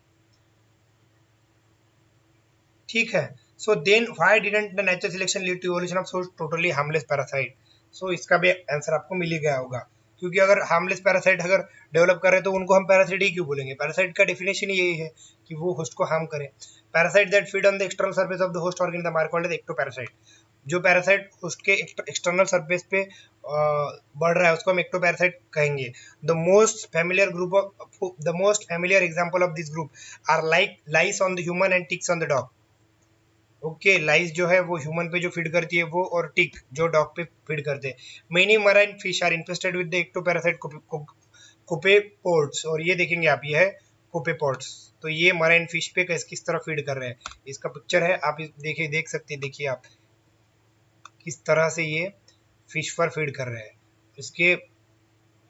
ठीक है, so then why didn't the natural selection lead to evolution of so totally harmless parasite? So इसका भी आंसर आपको मिल ही गया होगा, क्योंकि अगर हार्मलेस पैरासाइट अगर डेवलप कर रहे हैं तो उनको हम पैरासाइट ही क्यों बोलेंगे? पैरासाइट का डेफिनेशन ही यही है कि वो होस्ट को हार्म करे। Parasite that feed on the external surface of the host organism are called as ectoparasite. जो पैरासाइट होस्ट के एक्सटर्नल सरफेस पे बढ़ रहा है उसको हम एक्टोपैरासाइट कहेंगे। The most familiar example of this group are like lice on the human and ticks on the dog. Okay, lice जो है वो ह्यूमन पे जो फीड करती है वो, और टिक जो डॉग पे फीड करते हैं। Many marine fish are infested with the ectoparasite copepods. और ये देखेंगे आप, ये है कोपेपोड्स। तो ये मराइन फिश पे किस तरह फीड कर रहे हैं, इसका पिक्चर है, आप देखिए, देख सकते हैं, देखिए आप किस तरह से ये फिश पर फीड कर रहे हैं। इसके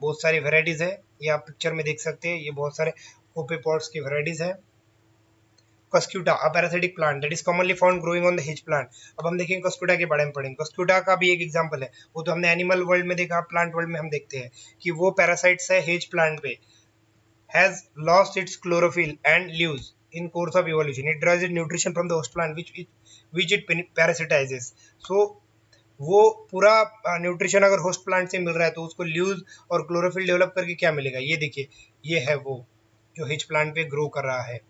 बहुत सारी वेराइटीज है, ये आप पिक्चर में देख सकते हैं, ये बहुत सारे कोपेपोड्स की वेराइटीज है। Cuscuta, a parasitic plant that is commonly found growing on the hedge plant. अब हम देखेंगे कस्क्यूटा के बारे में पढ़ेंगे। कस्क्यूटा का भी एक एग्जांपल है, वो तो हमने एनिमल वर्ल्ड में देखा, प्लांट वर्ल्ड में हम देखते हैं कि वो पैरासाइट्स है हेज प्लांट पे। Has lost its chlorophyll and leaves in course of evolution. It drives its nutrition from the host plant which it parasitises. So वो पूरा न्यूट्रिशन अगर होस्ट प्लांट से मिल रहा है तो उसको लीव्स और क्लोरोफिल डेवलप करके क्या मिलेगा, ये देखिए, ये है वो जो हेज प्लांट पे ग्रो कर रहा है।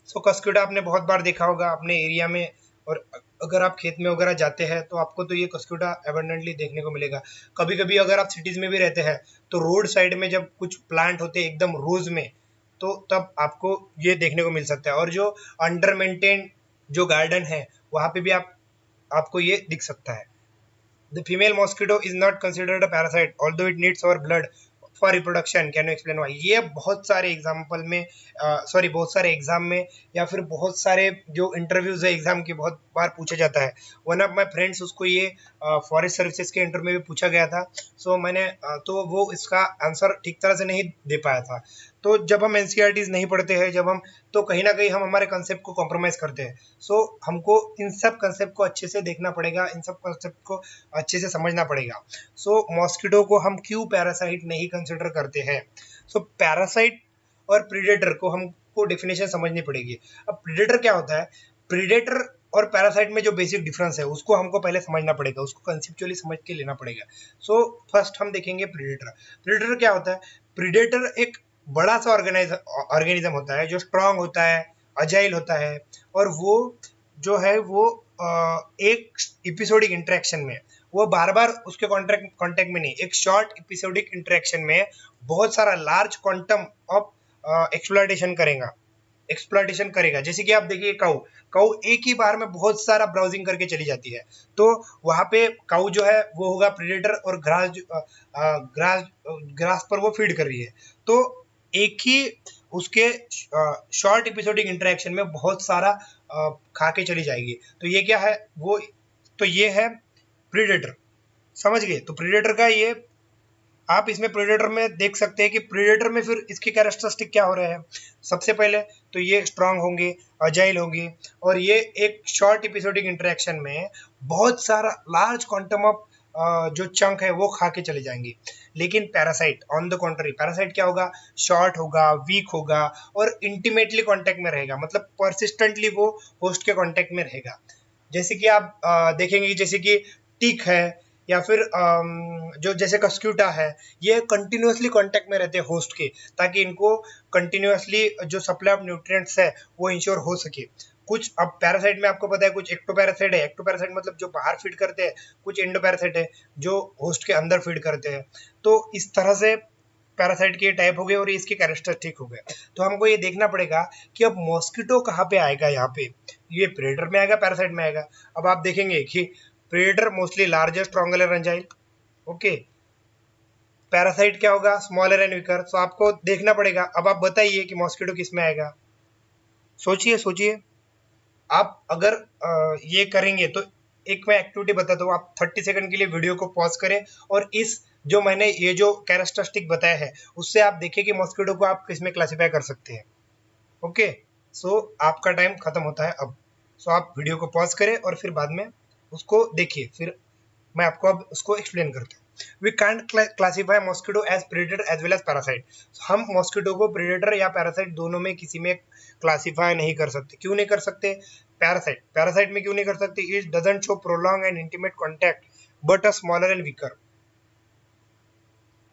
सो कस्क्यूटा आपने बहुत बार देखा होगा अपने एरिया में, और अगर आप खेत में वगैरह जाते हैं तो आपको तो ये कस्क्यूटा एबंडेंटली देखने को मिलेगा। कभी कभी अगर आप सिटीज में भी रहते हैं तो रोड साइड में जब कुछ प्लांट होते हैं एकदम रोज में, तो तब आपको ये देखने को मिल सकता है। और जो अंडर मेंटेन जो गार्डन है वहाँ पे भी आपको ये दिख सकता है। The female mosquito is not considered a parasite, although it needs our blood for reproduction. Can you explain why? ये बहुत सारे एग्जाम्पल में, बहुत सारे एग्जाम में, या फिर बहुत सारे जो इंटरव्यूज है एग्जाम के, बहुत बार पूछा जाता है। वन ऑफ माई फ्रेंड्स, उसको ये फॉरेस्ट सर्विसेज के इंटरव्यू में भी पूछा गया था। सो मैंने तो वो इसका आंसर ठीक तरह से नहीं दे पाया था। तो जब हम एनसीईआरटीज नहीं पढ़ते हैं, जब हम, तो कहीं ना कहीं हम हमारे कंसेप्ट को कॉम्प्रोमाइज करते हैं। सो हमको इन सब कंसेप्ट को अच्छे से देखना पड़ेगा, इन सब कंसेप्ट को अच्छे से समझना पड़ेगा। सो मॉस्किटो को हम क्यों पैरासाइट नहीं कंसिडर करते हैं? सो पैरासाइट और प्रीडेटर को हमको डेफिनेशन समझनी पड़ेगी। अब प्रीडेटर क्या होता है? प्रीडेटर और पैरासाइट में जो बेसिक डिफरेंस है उसको हमको पहले समझना पड़ेगा, उसको कंसेप्चुअली समझ के लेना पड़ेगा। सो फर्स्ट हम देखेंगे प्रीडेटर। प्रीडेटर क्या होता है? प्रीडेटर एक बड़ा सा ऑर्गेनिज्म होता है जो स्ट्रांग होता है, अजाइल होता है, और वो जो है वो एक एपिसोडिक इंटरेक्शन में, वो बार बार उसके कॉन्टेक्ट में नहीं, एक शॉर्ट एपिसोडिक इंटरेक्शन में बहुत सारा लार्ज क्वांटम ऑफ एक्सप्लॉइटेशन करेगा। जैसे कि आप देखिए काऊ एक ही बार में बहुत सारा ब्राउजिंग करके चली जाती है, तो वहां पे काऊ जो है वो होगा प्रीडेटर, और ग्रास पर वो फीड कर रही है। तो एक ही उसके शॉर्ट एपिसोडिक इंटरेक्शन में बहुत सारा खा के चली जाएगी। तो ये क्या है वो, तो ये है प्रीडेटर, समझ गए। तो प्रीडेटर का ये आप इसमें प्रीडेटर में देख सकते हैं कि प्रीडेटर में फिर इसके कैरेक्टरिस्टिक क्या हो रहे हैं। सबसे पहले तो ये स्ट्रांग होंगे, अजाइल होंगे, और ये एक शॉर्ट एपिसोडिक इंटरेक्शन में बहुत सारा लार्ज क्वांटम ऑफ जो चंक है वो खा के चले जाएंगे। लेकिन पैरासाइट ऑन द कॉन्ट्री, पैरासाइट क्या होगा, शॉर्ट होगा, वीक होगा, और इंटीमेटली कांटेक्ट में रहेगा, मतलब परसिस्टेंटली वो होस्ट के कांटेक्ट में रहेगा। जैसे कि आप देखेंगे कि जैसे कि टिक है, या फिर जो जैसे कस्क्यूटा है, ये कंटिन्यूसली कांटेक्ट में रहते हैं होस्ट के, ताकि इनको कंटिन्यूसली जो सप्लाई ऑफ न्यूट्रिएंट्स है वो इंश्योर हो सके। कुछ अब पैरासाइट में आपको पता है कुछ एक्टोपैरासाइट है, एक्टोपैरासाइट मतलब जो बाहर फीड करते हैं, कुछ एंडोपैरासाइट है जो होस्ट के अंदर फीड करते हैं। तो इस तरह से पैरासाइट के टाइप हो गए और इसके कैरेक्टरिस्टिक हो गए। तो हमको ये देखना पड़ेगा कि अब मॉस्किटो कहाँ पे आएगा, यहाँ पे ये प्रेडेटर में आएगा, पैरासाइट में आएगा। अब आप देखेंगे कि predator mostly larger, stronger and agile, okay. Parasite क्या होगा, स्मॉलर एंड वीकर। तो आपको देखना पड़ेगा। अब आप बताइए कि मॉस्किटो किस में आएगा, सोचिए सोचिए। आप अगर ये करेंगे तो एक मैं एक्टिविटी बताता हूँ, आप 30 सेकंड के लिए वीडियो को पॉज करें और इस जो मैंने ये जो कैरेक्टरिस्टिक बताया है उससे आप देखिए कि मॉस्किटो को आप किस में क्लासीफाई कर सकते हैं। ओके, सो आपका टाइम खत्म होता है अब। सो आप वीडियो को पॉज करें और फिर बाद में उसको देखिए, फिर मैं आपको अब उसको एक्सप्लेन करता हूँ। We can't classify mosquito as predator as well as parasite. हम मॉस्किटो को प्रेडेटर या पैरासाइट दोनों में किसी में क्लासीफाई नहीं कर सकते। क्यों नहीं कर सकते? पैरासाइट, पैरासाइट में क्यों नहीं कर सकते? It doesn't show prolong and intimate contact but a smaller and weaker.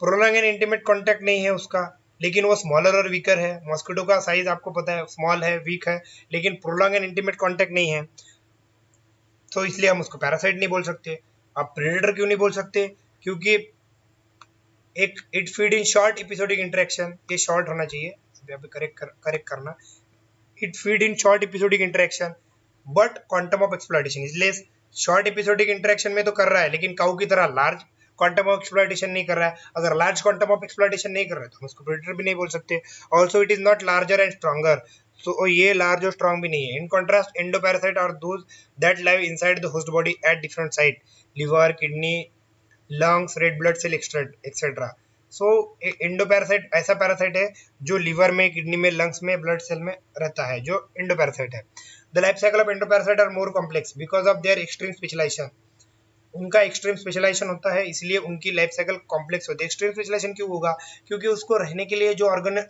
Prolong and intimate contact नहीं है उसका, लेकिन वो स्मॉलर और वीकर है। मॉस्किटो का साइज आपको पता है, स्मॉल है, वीक है, लेकिन प्रोलॉन्ग एंड इंटीमेट कॉन्टैक्ट नहीं है, तो इसलिए हम उसको पैरासाइट नहीं बोल सकते। आप प्रेडेटर क्यों नहीं बोल सकते? क्योंकि एक it feed in short episodic interaction, ये शॉर्ट होना चाहिए, यहाँ पे करेक्ट करना। It feed in short episodic interaction but quantum of exploitation is less. Short episodic interaction में तो कर रहा है, लेकिन काऊ की तरह लार्ज क्वांटम ऑफ एक्सप्लॉइटेशन नहीं कर रहा है। अगर लार्ज क्वांटम ऑफ एक्सप्लॉइटेशन नहीं कर रहा है तो हम उसको प्रेडेटर भी नहीं बोल सकते। Also it is not larger and stronger, तो ये लार्ज और स्ट्रॉन्ग भी नहीं है। In contrast endoparasite are those that live inside the host body at different site, liver, kidney, lungs, red blood cell etcetera. So endoparasite ऐसा parasite है जो liver में, किडनी में, लंग्स में, ब्लड सेल में रहता है, जो एंडोपैरासाइट है। The life cycle of endoparasite are more complex because of their extreme specialization. उनका एक्सट्रीम स्पेशलाइजेशन होता है, इसलिए उनकी लाइफ साइकिल कॉम्प्लेक्स होती है। एक्सट्रीम स्पेशलाइजेशन क्यों होगा? क्योंकि उसको रहने के लिए जो ऑर्गन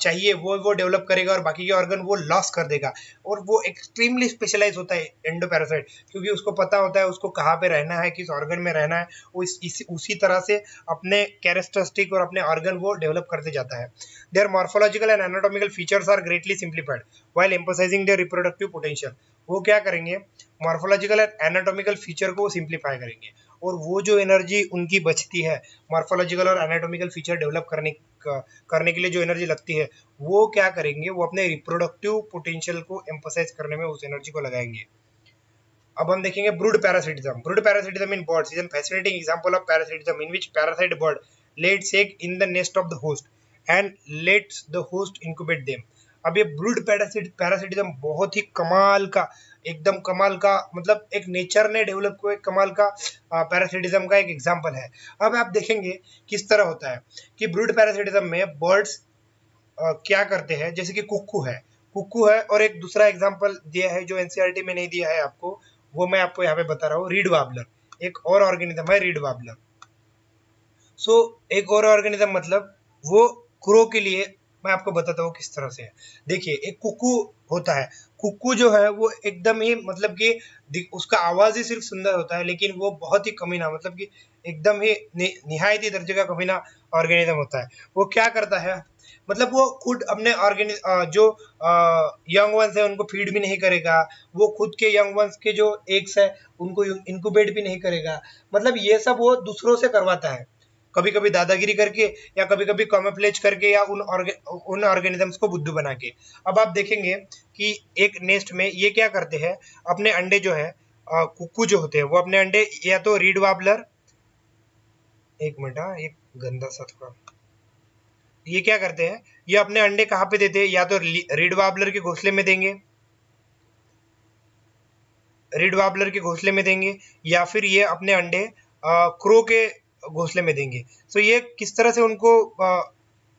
चाहिए वो डेवलप करेगा और बाकी के ऑर्गन वो लॉस कर देगा। और वो एक्सट्रीमली स्पेशलाइज होता है एंडोपैरासाइट, क्योंकि उसको पता होता है उसको कहाँ पे रहना है, किस ऑर्गन में रहना है। वो उसी तरह से अपने कैरेक्टरिस्टिक और अपने ऑर्गन वो डेवलप करते जाता है। Their morphological and anatomical features are greatly simplified while emphasizing their reproductive potential. वो क्या करेंगे? मॉर्फोलॉजिकल एंड एनाटॉमिकल फीचर को सिंप्लीफाई करेंगे, और वो जो एनर्जी उनकी बचती है मॉर्फोलॉजिकल और एनाटॉमिकल फीचर डेवलप करने के लिए जो एनर्जी लगती है, वो क्या करेंगे? वो अपने रिप्रोडक्टिव पोटेंशियल को एम्फसाइज करने में उस एनर्जी को लगाएंगे। अब हम देखेंगे brood parasitism. Brood parasitism in birds is an fascinating example of parasitism in which parasite bird lays egg in the nest of the host and lets the host incubate them। अब ये brood parasitism बहुत ही कमाल का, एकदम कमाल का, मतलब एक नेचर ने डेवलप किया कमाल का पैरासिटिज्म का एक एग्जांपल है। अब आप देखेंगे किस तरह होता है कि ब्रूड पैरासिटिज्म में बर्ड्स क्या करते हैं। जैसे कि कुक्कू है, और एक दूसरा एग्जांपल दिया है जो एनसीईआरटी में नहीं दिया है आपको, वो मैं आपको यहाँ पे बता रहा हूँ। रीड वार्बलर, एक और ऑर्गेनिज्म है रीड वार्बलर। सो एक और ऑर्गेनिज्म मतलब वो क्रो के लिए मैं आपको बताता हूँ किस तरह से है। देखिए, एक कुक्कू होता है, कुक्कू जो है वो एकदम ही मतलब कि उसका आवाज ही सिर्फ सुंदर होता है, लेकिन वो बहुत ही कमीना, मतलब कि एकदम ही निहायत ही दर्जे का कमीना ऑर्गेनिज्म होता है। वो क्या करता है? मतलब वो खुद अपने जो यंग वंस है उनको फीड भी नहीं करेगा, वो खुद के यंग वंस के जो एग्स है उनको इनक्यूबेट भी नहीं करेगा। मतलब ये सब वो दूसरों से करवाता है, कभी कभी दादागिरी करके, या कभी कभी कॉमोफ्लेज करके, या उन ऑर्गेनिजम्स को बुद्धू बना के। अब आप देखेंगे कि एक नेस्ट में ये क्या करते हैं, अपने अंडे जो है कुक्कू जो होते हैं वो अपने अंडे या तो रीड वार्बलर, एक मिनट, एक गंदा सा थोड़ा, ये क्या करते हैं, ये अपने अंडे कहाँ पे देते हैं, या तो रीड वार्बलर के घोंसले में देंगे, रीड वार्बलर के घोंसले में देंगे, या फिर ये अपने अंडे क्रो के घोंसले में देंगे। सो ये किस तरह से उनको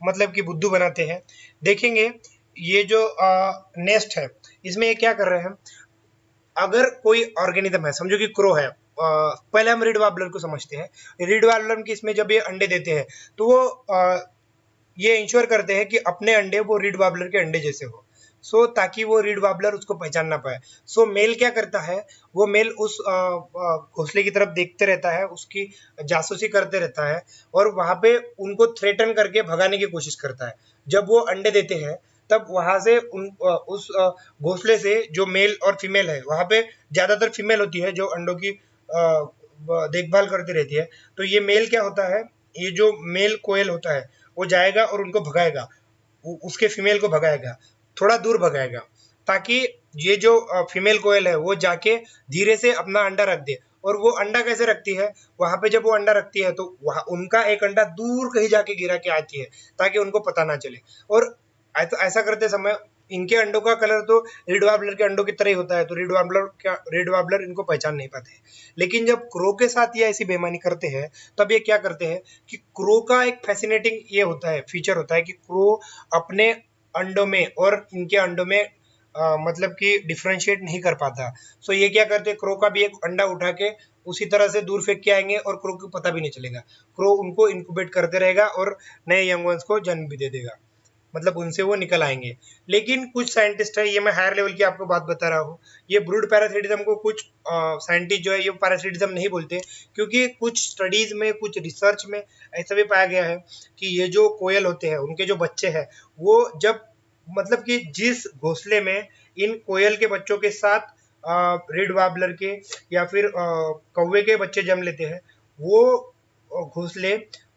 मतलब कि बुद्धू बनाते हैं देखेंगे। ये जो नेस्ट है इसमें ये क्या कर रहे हैं, अगर कोई ऑर्गेनिज्म है, समझो कि क्रो है, पहले हम रीड वार्बलर को समझते हैं। रीड वार्बलर की इसमें जब ये अंडे देते हैं तो वो ये इंश्योर करते हैं कि अपने अंडे वो रीड वार्बलर के अंडे जैसे हो, ताकि वो रीड वार्बलर उसको पहचान ना पाए। मेल क्या करता है, वो मेल उस घोंसले की तरफ देखते रहता है, उसकी जासूसी करते रहता है, और वहां पे उनको थ्रेटन करके भगाने की कोशिश करता है। जब वो अंडे देते हैं तब वहां से उस घोंसले से जो मेल और फीमेल है, वहां पे ज्यादातर फीमेल होती है जो अंडों की देखभाल करती रहती है। तो ये मेल क्या होता है, ये जो मेल कोयल होता है वो जाएगा और उनको भगाएगा, उसके फीमेल को भगाएगा, थोड़ा दूर भगाएगा, ताकि ये जो फीमेल कोयल है वो जाके धीरे से अपना अंडा रख दे। और वो अंडा कैसे रखती है, वहां पे जब वो अंडा रखती है तो वहां उनका एक अंडा दूर कहीं जाके गिरा के आती है, ताकि उनको पता ना चले। और ऐसा करते समय इनके अंडों का कलर तो रीड वार्बलर के अंडों की तरह ही होता है, तो रीड वार्बलर इनको पहचान नहीं पाते। लेकिन जब क्रो के साथ ये ऐसी बेईमानी करते हैं तब ये क्या करते हैं कि क्रो का एक फैसिनेटिंग ये होता है, फीचर होता है कि क्रो अपने अंडों में और इनके अंडों में मतलब कि डिफ्रेंशिएट नहीं कर पाता। ये क्या करते हैं, क्रो का भी एक अंडा उठा के उसी तरह से दूर फेंक के आएंगे और क्रो को पता भी नहीं चलेगा। क्रो उनको इंक्यूबेट करते रहेगा और नए यंग वंस को जन्म भी दे देगा, मतलब उनसे वो निकल आएंगे। लेकिन कुछ साइंटिस्ट है, ये मैं हायर लेवल की आपको बात बता रहा हूँ, ये ब्रूड पैरासिटिज्म को कुछ साइंटिस्ट जो है ये पैरासिटिज्म नहीं बोलते, क्योंकि कुछ स्टडीज में, कुछ रिसर्च में ऐसा भी पाया गया है कि ये जो कोयल होते हैं उनके जो बच्चे हैं वो जब मतलब कि जिस घोंसले में इन कोयल के बच्चों के साथ रेड वार्बलर के या फिर कौवे के बच्चे जन्म लेते हैं, वो घोंसले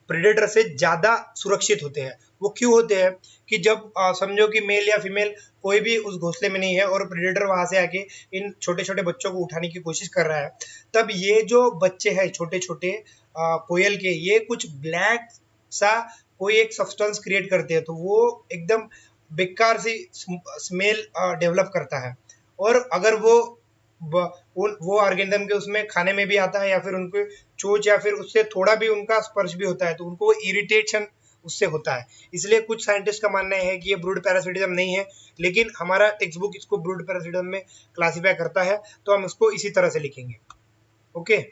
प्रेडेटर से ज्यादा सुरक्षित होते हैं। वो क्यों होते हैं कि जब समझो कि मेल या फीमेल कोई भी उस घोंसले में नहीं है और प्रेडेटर वहां से आके इन छोटे छोटे बच्चों को उठाने की कोशिश कर रहा है, तब ये जो बच्चे हैं छोटे छोटे कोयल के, ये कुछ ब्लैक सा कोई एक सब्सटेंस क्रिएट करते हैं, तो वो एकदम बेकार सी स्मेल डेवलप करता है। और अगर वो ऑर्गेनिज्म के उसमें खाने में भी आता है या फिर उनके चोंच या फिर उससे थोड़ा भी उनका स्पर्श भी होता है तो उनको इरिटेशन उससे होता है। इसलिए कुछ साइंटिस्ट का मानना है कि ये ब्रूड पैरासिटिज्म नहीं है, लेकिन हमारा टेक्स्ट बुक इसको ब्रूड पैरासिटिज्म में क्लासिफाई करता है, तो हम इसको इसी तरह से लिखेंगे। Okay,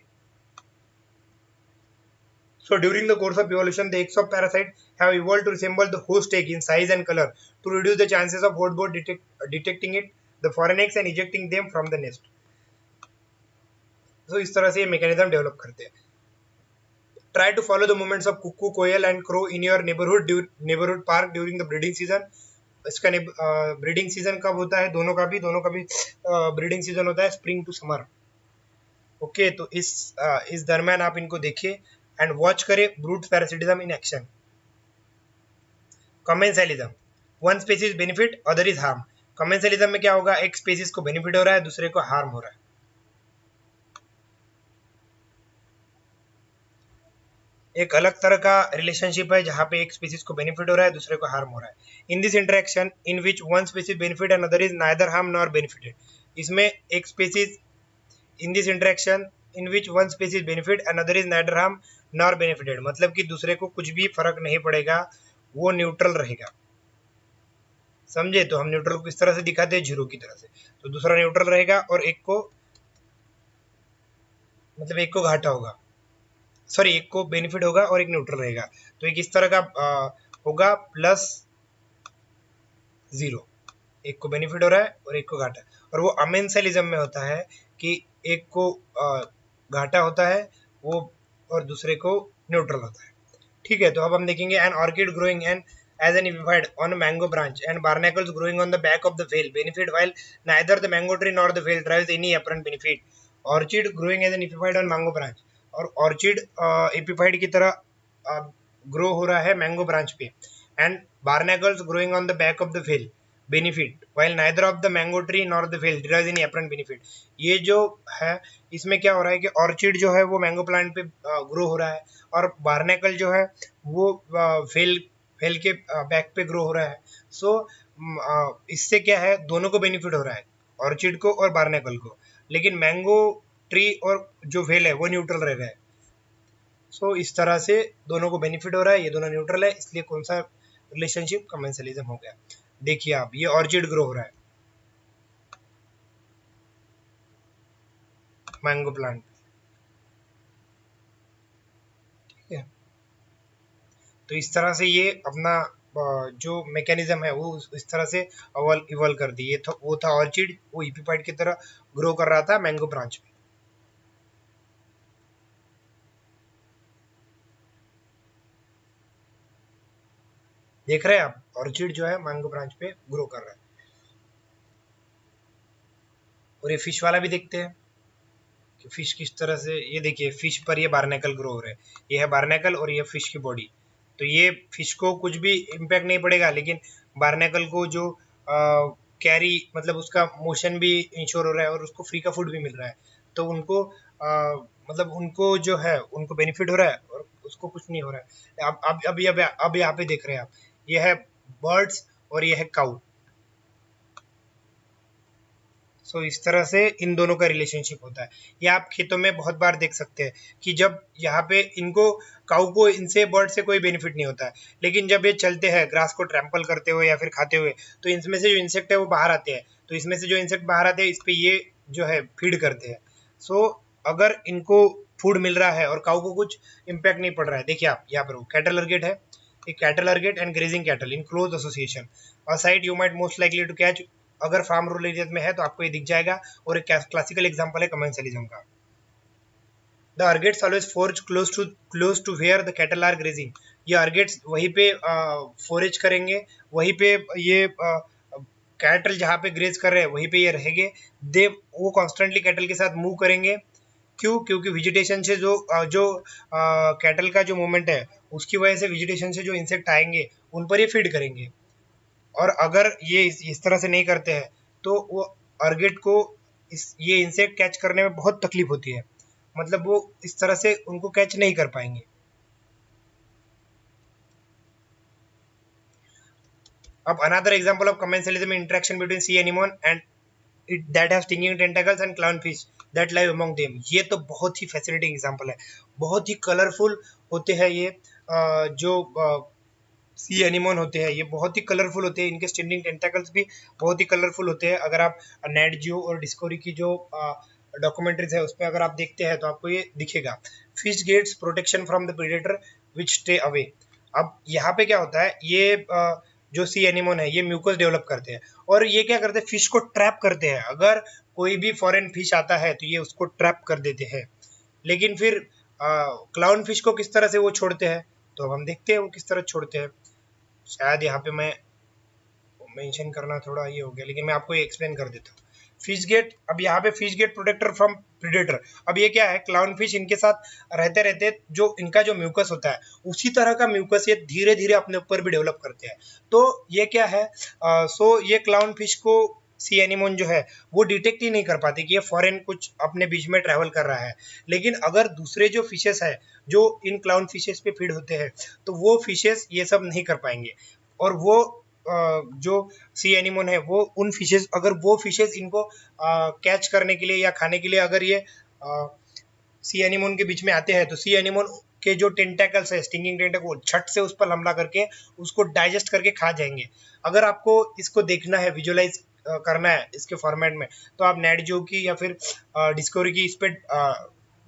so during the course of evolution, the eggs of parasite have evolved to resemble the host egg in size and color to reduce the chances of hostbird detecting it, the foreign eggs, and ejecting them from the nest. So इस तरह से ये mechanism develop करते हैं। Try to follow the movements of cuckoo, koel and crow in your neighborhood park during the breeding season. इसका breeding season कब होता है, दोनों का भी ब्रीडिंग सीजन होता है स्प्रिंग टू समर। ओके, तो इस दरम्यान आप इनको देखिए एंड वॉच करें brood parasitism in action. Commensalism, one species benefit other is harm. Commensalism में क्या होगा, एक स्पीसीज को बेनिफिट हो रहा है, दूसरे को हार्म हो रहा है। एक अलग तरह का रिलेशनशिप है जहां पे एक स्पीसीज को बेनिफिट हो रहा है, दूसरे को हार्म हो रहा है। In this interaction in which one species benefit and other is neither harm nor benefited. इसमें एक species in this interaction in which one species benefit and other is neither harm nor benefited, मतलब कि दूसरे को कुछ भी फर्क नहीं पड़ेगा, वो न्यूट्रल रहेगा। समझे, तो हम न्यूट्रल को इस तरह से दिखाते हैं जीरो की तरह से, तो दूसरा न्यूट्रल रहेगा और एक को मतलब एक को घाटा होगा, सॉरी एक को बेनिफिट होगा और एक न्यूट्रल रहेगा। तो एक इस तरह का होगा प्लस जीरो, एक को बेनिफिट हो रहा है और एक को घाटा। और वो अमेंसलिज्म में होता है कि एक को घाटा होता है वो और दूसरे को न्यूट्रल होता है। ठीक है, तो अब हम देखेंगे an orchid growing and as an epiphyte on a mango branch and barnacles growing on the back of the veil benefit while neither the mango tree nor the veil drives any apparent benefit. Orchid growing as an epiphyte on mango branch, और orchid epiphyte की तरह grow हो रहा है mango branch पे, and barnacles growing on the back of the whale benefit while neither of the mango tree nor the veil derives any apparent benefit. ये जो है इसमें क्या हो रहा है कि ऑर्चिड जो है वो मैंगो प्लांट पे ग्रो हो रहा है और बार्नेकल जो है वो वेल वेल के बैक पे ग्रो हो रहा है। सो इससे क्या है, दोनों को बेनिफिट हो रहा है, ऑर्चिड को और बार्नेकल को, लेकिन मैंगो ट्री और जो वेल है वो न्यूट्रल रह रहा है। सो इस तरह से दोनों को बेनिफिट हो रहा है, ये दोनों न्यूट्रल है, इसलिए कौन सा रिलेशनशिप कमेंसलिज्म हो गया। देखिए आप, ये ऑर्चिड ग्रो हो रहा है मैंगो प्लांट, ठीक है। तो इस तरह से ये अपना जो मैकेनिज्म है वो इस तरह से इवॉल्व कर दी। ये वो था ऑर्चिड, वो इपीपाइट की तरह ग्रो कर रहा था मैंगो ब्रांच में। देख रहे हैं आप, ऑर्चिड जो है मैंगो ब्रांच पे ग्रो कर रहा है। और ये फिश वाला भी देखते हैं कि फिश किस तरह से, ये देखिए फिश पर ये बार्नेकल ग्रो हो रहे हैं, ये है बार्नेकल और ये फिश की बॉडी। तो ये फिश को कुछ भी इम्पैक्ट नहीं पड़ेगा, लेकिन बार्नेकल को जो कैरी मतलब उसका मोशन भी इंश्योर हो रहा है और उसको फ्री का फूड भी मिल रहा है। तो उनको मतलब उनको जो है उनको बेनिफिट हो रहा है और उसको कुछ नहीं हो रहा है। अब यहाँ पे देख रहे हैं आप, ये है बर्ड्स और ये है काउ। सो इस तरह से इन दोनों का रिलेशनशिप होता है। ये आप खेतों में बहुत बार देख सकते हैं कि जब यहाँ पे इनको, काऊ को इनसे बर्ड से कोई बेनिफिट नहीं होता है, लेकिन जब ये चलते हैं ग्रास को ट्रैम्पल करते हुए या फिर खाते हुए, तो इनमें से जो इंसेक्ट है वो बाहर आते हैं। तो इसमें से जो इंसेक्ट बाहर आते हैं इस पे ये जो है फीड करते हैं। सो अगर इनको फूड मिल रहा है और काऊ को कुछ इम्पैक्ट नहीं पड़ रहा है, देखिए आप यहाँ पर कैटल अर्गेट है, एक कैटल अर्गेट and grazing cattle in close association, a sight you might most likely to catch. अगर फार्म रूरल एरिया में है तो आपको ये दिख जाएगा, और एक क्लासिकल एग्जांपल है कमेंसलिज्म का। The egrets always forage close to where the cattle are grazing. ये अर्गेट्स वहीं पे फोरेज करेंगे, वहीं पे ये कैटल जहाँ पे ग्रेज कर रहे हैं वहीं पे ये रहेंगे। दे वो कॉन्स्टेंटली कैटल के साथ मूव करेंगे। क्यों? क्योंकि वेजिटेशन से जो कैटल का जो मूवमेंट है उसकी वजह से वेजिटेशन से जो इंसेक्ट आएंगे उन पर ये फीड करेंगे। और अगर ये इस तरह से नहीं करते हैं तो वो अर्गेट को ये इंसेक्ट कैच करने में बहुत तकलीफ होती है, मतलब वो इस तरह से उनको कैच नहीं कर पाएंगे। अब another example of commensalism interaction between C anemone and it that have stinging tentacles and clown fish that live among them. ये तो बहुत ही फैसिनेटिंग एग्जांपल है, बहुत ही कलरफुल होते हैं ये जो सी एनिमोन होते हैं, ये बहुत ही कलरफुल होते हैं, इनके स्टिंगिंग टेंटाकल्स भी बहुत ही कलरफुल होते हैं। अगर आप नेट जियो और डिस्कवरी की जो डॉक्यूमेंट्रीज है उस पर अगर आप देखते हैं तो आपको ये दिखेगा। Fish gets protection from the predator which stay away. अब यहाँ पे क्या होता है, ये जो सी एनिमोन है ये म्यूकस डेवलप करते हैं और ये क्या करते हैं, फिश को ट्रैप करते हैं। अगर कोई भी फॉरेन फिश आता है तो ये उसको ट्रैप कर देते हैं। लेकिन फिर क्लाउन फिश को किस तरह से वो छोड़ते हैं, तो अब हम देखते हैं वो किस तरह छोड़ते हैं। शायद यहाँ पे मैं मेंशन करना थोड़ा ये हो गया, लेकिन मैं आपको ये एक्सप्लेन कर देता हूँ। फिश गेट, अब यहाँ पे fish get protector from predator. अब ये क्या है, क्लाउन फिश इनके साथ रहते रहते जो इनका जो म्यूकस होता है उसी तरह का म्यूकस ये धीरे धीरे अपने ऊपर भी डेवलप करते हैं। तो ये क्या है, सो ये क्लाउन फिश को सी एनिमोन जो है वो डिटेक्ट ही नहीं कर पाते कि ये फॉरेन कुछ अपने बीच में ट्रैवल कर रहा है। लेकिन अगर दूसरे जो फिशेस है जो इन क्लाउन फिशेस पे फीड होते हैं तो वो फिशेस ये सब नहीं कर पाएंगे। और वो जो सी एनिमोन है वो उन फिशेस, अगर वो फिशेस इनको कैच करने के लिए या खाने के लिए अगर ये सी एनिमोन के बीच में आते हैं तो सी एनिमोन के जो टेंटेकल्स है, स्टिंगिंग टेंटेकल, वो झट से उस पर हमला करके उसको डाइजेस्ट करके खा जाएंगे। अगर आपको इसको देखना है, विजुअलाइज करना है इसके फॉर्मेट में, तो आप नेट जियो की या फिर डिस्कवरी की इस पे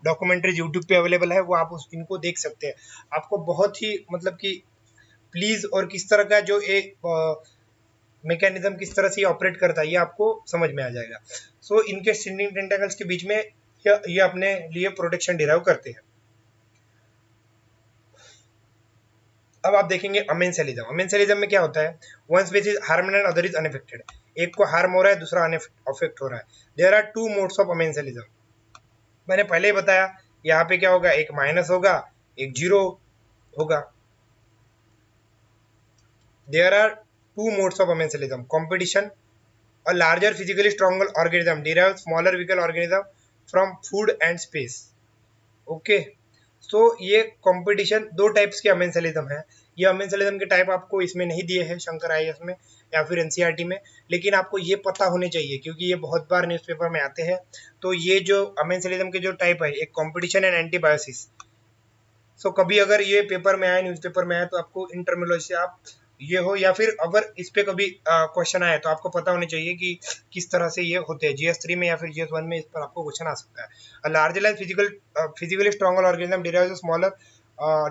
डॉक्यूमेंट्रीज यूट्यूब पे अवेलेबल है, वो आप इनको देख सकते हैं। आपको बहुत ही मतलब कि प्लीज और किस तरह का जो एक मैकेनिज्म किस तरह से ऑपरेट करता है ये आपको समझ में आ जाएगा। सो इनके स्टिंगिंग टेंटेकल्स के बीच में ये अपने लिए प्रोटेक्शन डिराइव करते हैं। अब आप देखेंगे अमेंसेलिज्म। अमेंसेलिज्म में क्या होता है, one species harmed and other is unaffected. एक को हार्म हो रहा है, दूसरा अफेक्ट हो रहा है। There are two modes of amensalism. मैंने पहले ही बताया, यहाँ पे क्या होगा, एक माइनस होगा, एक जीरो होगा। There are two modes of amensalism, competition, a larger physically stronger organism derives smaller weaker organism from food and space। Okay, तो ये कंपटीशन, दो टाइप्स के अमेंसेलिज्म है। ये अमेंसलिज्म के टाइप आपको इसमें नहीं दिए हैं शंकर आईएएस में या फिर एनसीईआरटी में, लेकिन आपको ये पता होने चाहिए क्योंकि ये बहुत बार न्यूज़पेपर में आते हैं। तो ये जो अमेंसलिज्म के जो टाइप है, एक कंपटीशन एंड एंटीबायोसिस। सो कभी अगर ये पेपर में आए, न्यूज़पेपर में आए, तो आपको इन टर्मिनोलॉजी से आप ये हो, या फिर अगर इस पे कभी क्वेश्चन आए तो आपको पता होने चाहिए कि किस तरह से ये होते हैं। GS3 में या फिर GS1 में इस पर आपको क्वेश्चन आ सकता है। Larger and physically stronger organism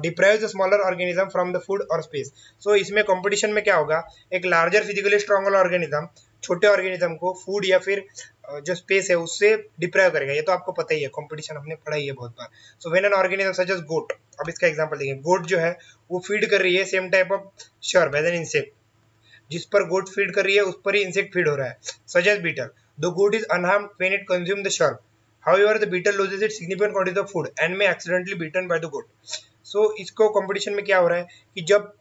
deprives smaller organism from the food और स्पेस। सो इसमें कंपटीशन में क्या होगा, एक लार्जर फिजिकली स्ट्रॉन्गर ऑर्गेनिज्म छोटे ऑर्गेनिज्म को फूड या फिर जो स्पेस है उससे डिप्राइव करेगा। ये तो आपको पता ही है, कंपटीशन हमने पढ़ा ही है बहुत बार। So when an organism such as goat, अब इसका एग्जांपल देखिए, गोट जो है वो फीड कर रही है सेम टाइप ऑफ शर्म एज एन इंसेक्ट, जिस पर गोट फीड कर रही है उस पर ही इंसेक्ट फीड हो रहा है, such as beetle. The goat is unharmed when it consume the shrub, however the beetle loses it significant quantity of food and may accidentally be eaten by the goat. So इसको competition में क्या हो रहा है कि जब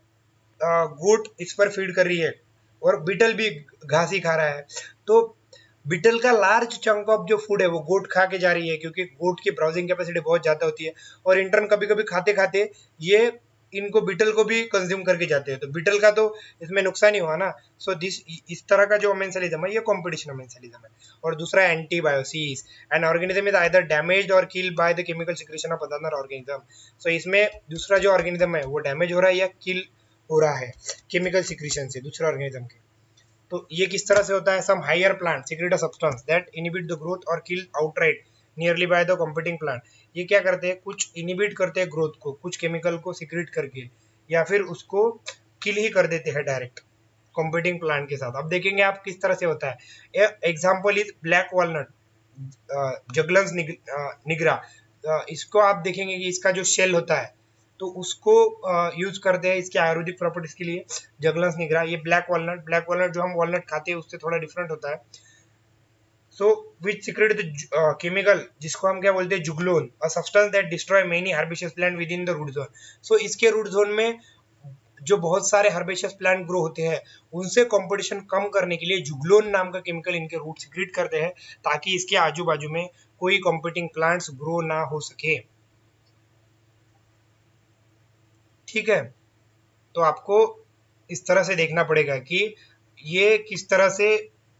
गोट इस पर फीड कर रही है और बीटल भी घास ही खा रहा है, तो बीटल का लार्ज चंक ऑफ जो फूड है वो गोट खा के जा रही है, क्योंकि गोट की ब्राउजिंग कैपेसिटी बहुत ज़्यादा होती है, और इंटर्न कभी कभी खाते खाते ये इनको बीटल को भी कंज्यूम करके जाते हैं, तो बीटल का तो इसमें नुकसान ही हुआ ना। सो दिस इस तरह का जो अमेंसलिज्म है ये कॉम्पिटिशन अमेंसलिज्म है। और दूसरा antibiosis, an organism is either damaged or killed by the chemical secretion of other organism. So इसमें दूसरा जो ऑर्गेनिज्म है वो डैमेज हो रहा है या किल हो रहा है केमिकल सिक्रेशन से दूसरे ऑर्गेनिज्म के। तो ये किस तरह से होता है, some higher plant secrete a substance that inhibit the growth or kill outright nearly by the competing plant. ये क्या करते हैं, कुछ इनहिबिट करते हैं ग्रोथ को कुछ केमिकल को सीक्रेट करके, या फिर उसको किल ही कर देते हैं डायरेक्ट कॉम्पिटिंग प्लांट के साथ। अब देखेंगे आप किस तरह से होता है। Example is black walnut, Juglans nigra. इसको आप देखेंगे कि इसका जो शेल होता है तो उसको यूज करते हैं इसके आयुर्वेदिक प्रॉपर्टीज के लिए, जगलन्स निग्रा। ये ब्लैक वॉलनट जो हम वॉलनट खाते हैं उससे थोड़ा डिफरेंट होता है। So which secrete the chemical जिसको हम क्या बोलते हैं, juglone, a substance that destroy many herbaceous plant within the root zone. So इसके रूट जोन में जो बहुत सारे हर्बेशियस प्लांट ग्रो होते हैं उनसे कंपटीशन कम करने के लिए जुगलोन नाम का केमिकल इनके रूट सीक्रेट करते हैं, ताकि इसके आजू बाजू में कोई कंपीटिंग प्लांट्स ग्रो ना हो सके। ठीक है, तो आपको इस तरह से देखना पड़ेगा कि ये किस तरह से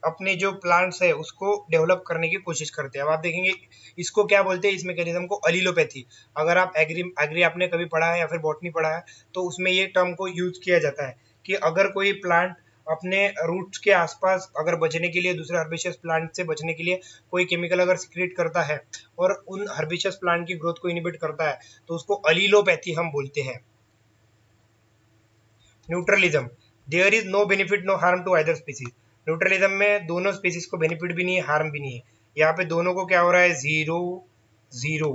अपने जो प्लांट्स है उसको डेवलप करने की कोशिश करते हैं। अब आप देखेंगे इसको क्या बोलते हैं, इस मैकेनिज्म को अलीलोपैथी। अगर आप एग्री आपने कभी पढ़ा है या फिर बॉटनी पढ़ा है तो उसमें ये टर्म को यूज किया जाता है कि अगर कोई प्लांट अपने रूट्स के आसपास अगर बचने के लिए, दूसरे हर्बिशियस प्लांट से बचने के लिए कोई केमिकल अगर सीक्रेट करता है और उन हर्बिशियस प्लांट की ग्रोथ को इनहिबिट करता है तो उसको अलीलोपैथी हम बोलते हैं। Neutralism, there is no benefit no harm to either species. Neutralism में दोनों स्पीसीज को बेनिफिट भी नहीं है हार्म भी नहीं है। यहाँ पे दोनों को क्या हो रहा है, जीरो जीरो,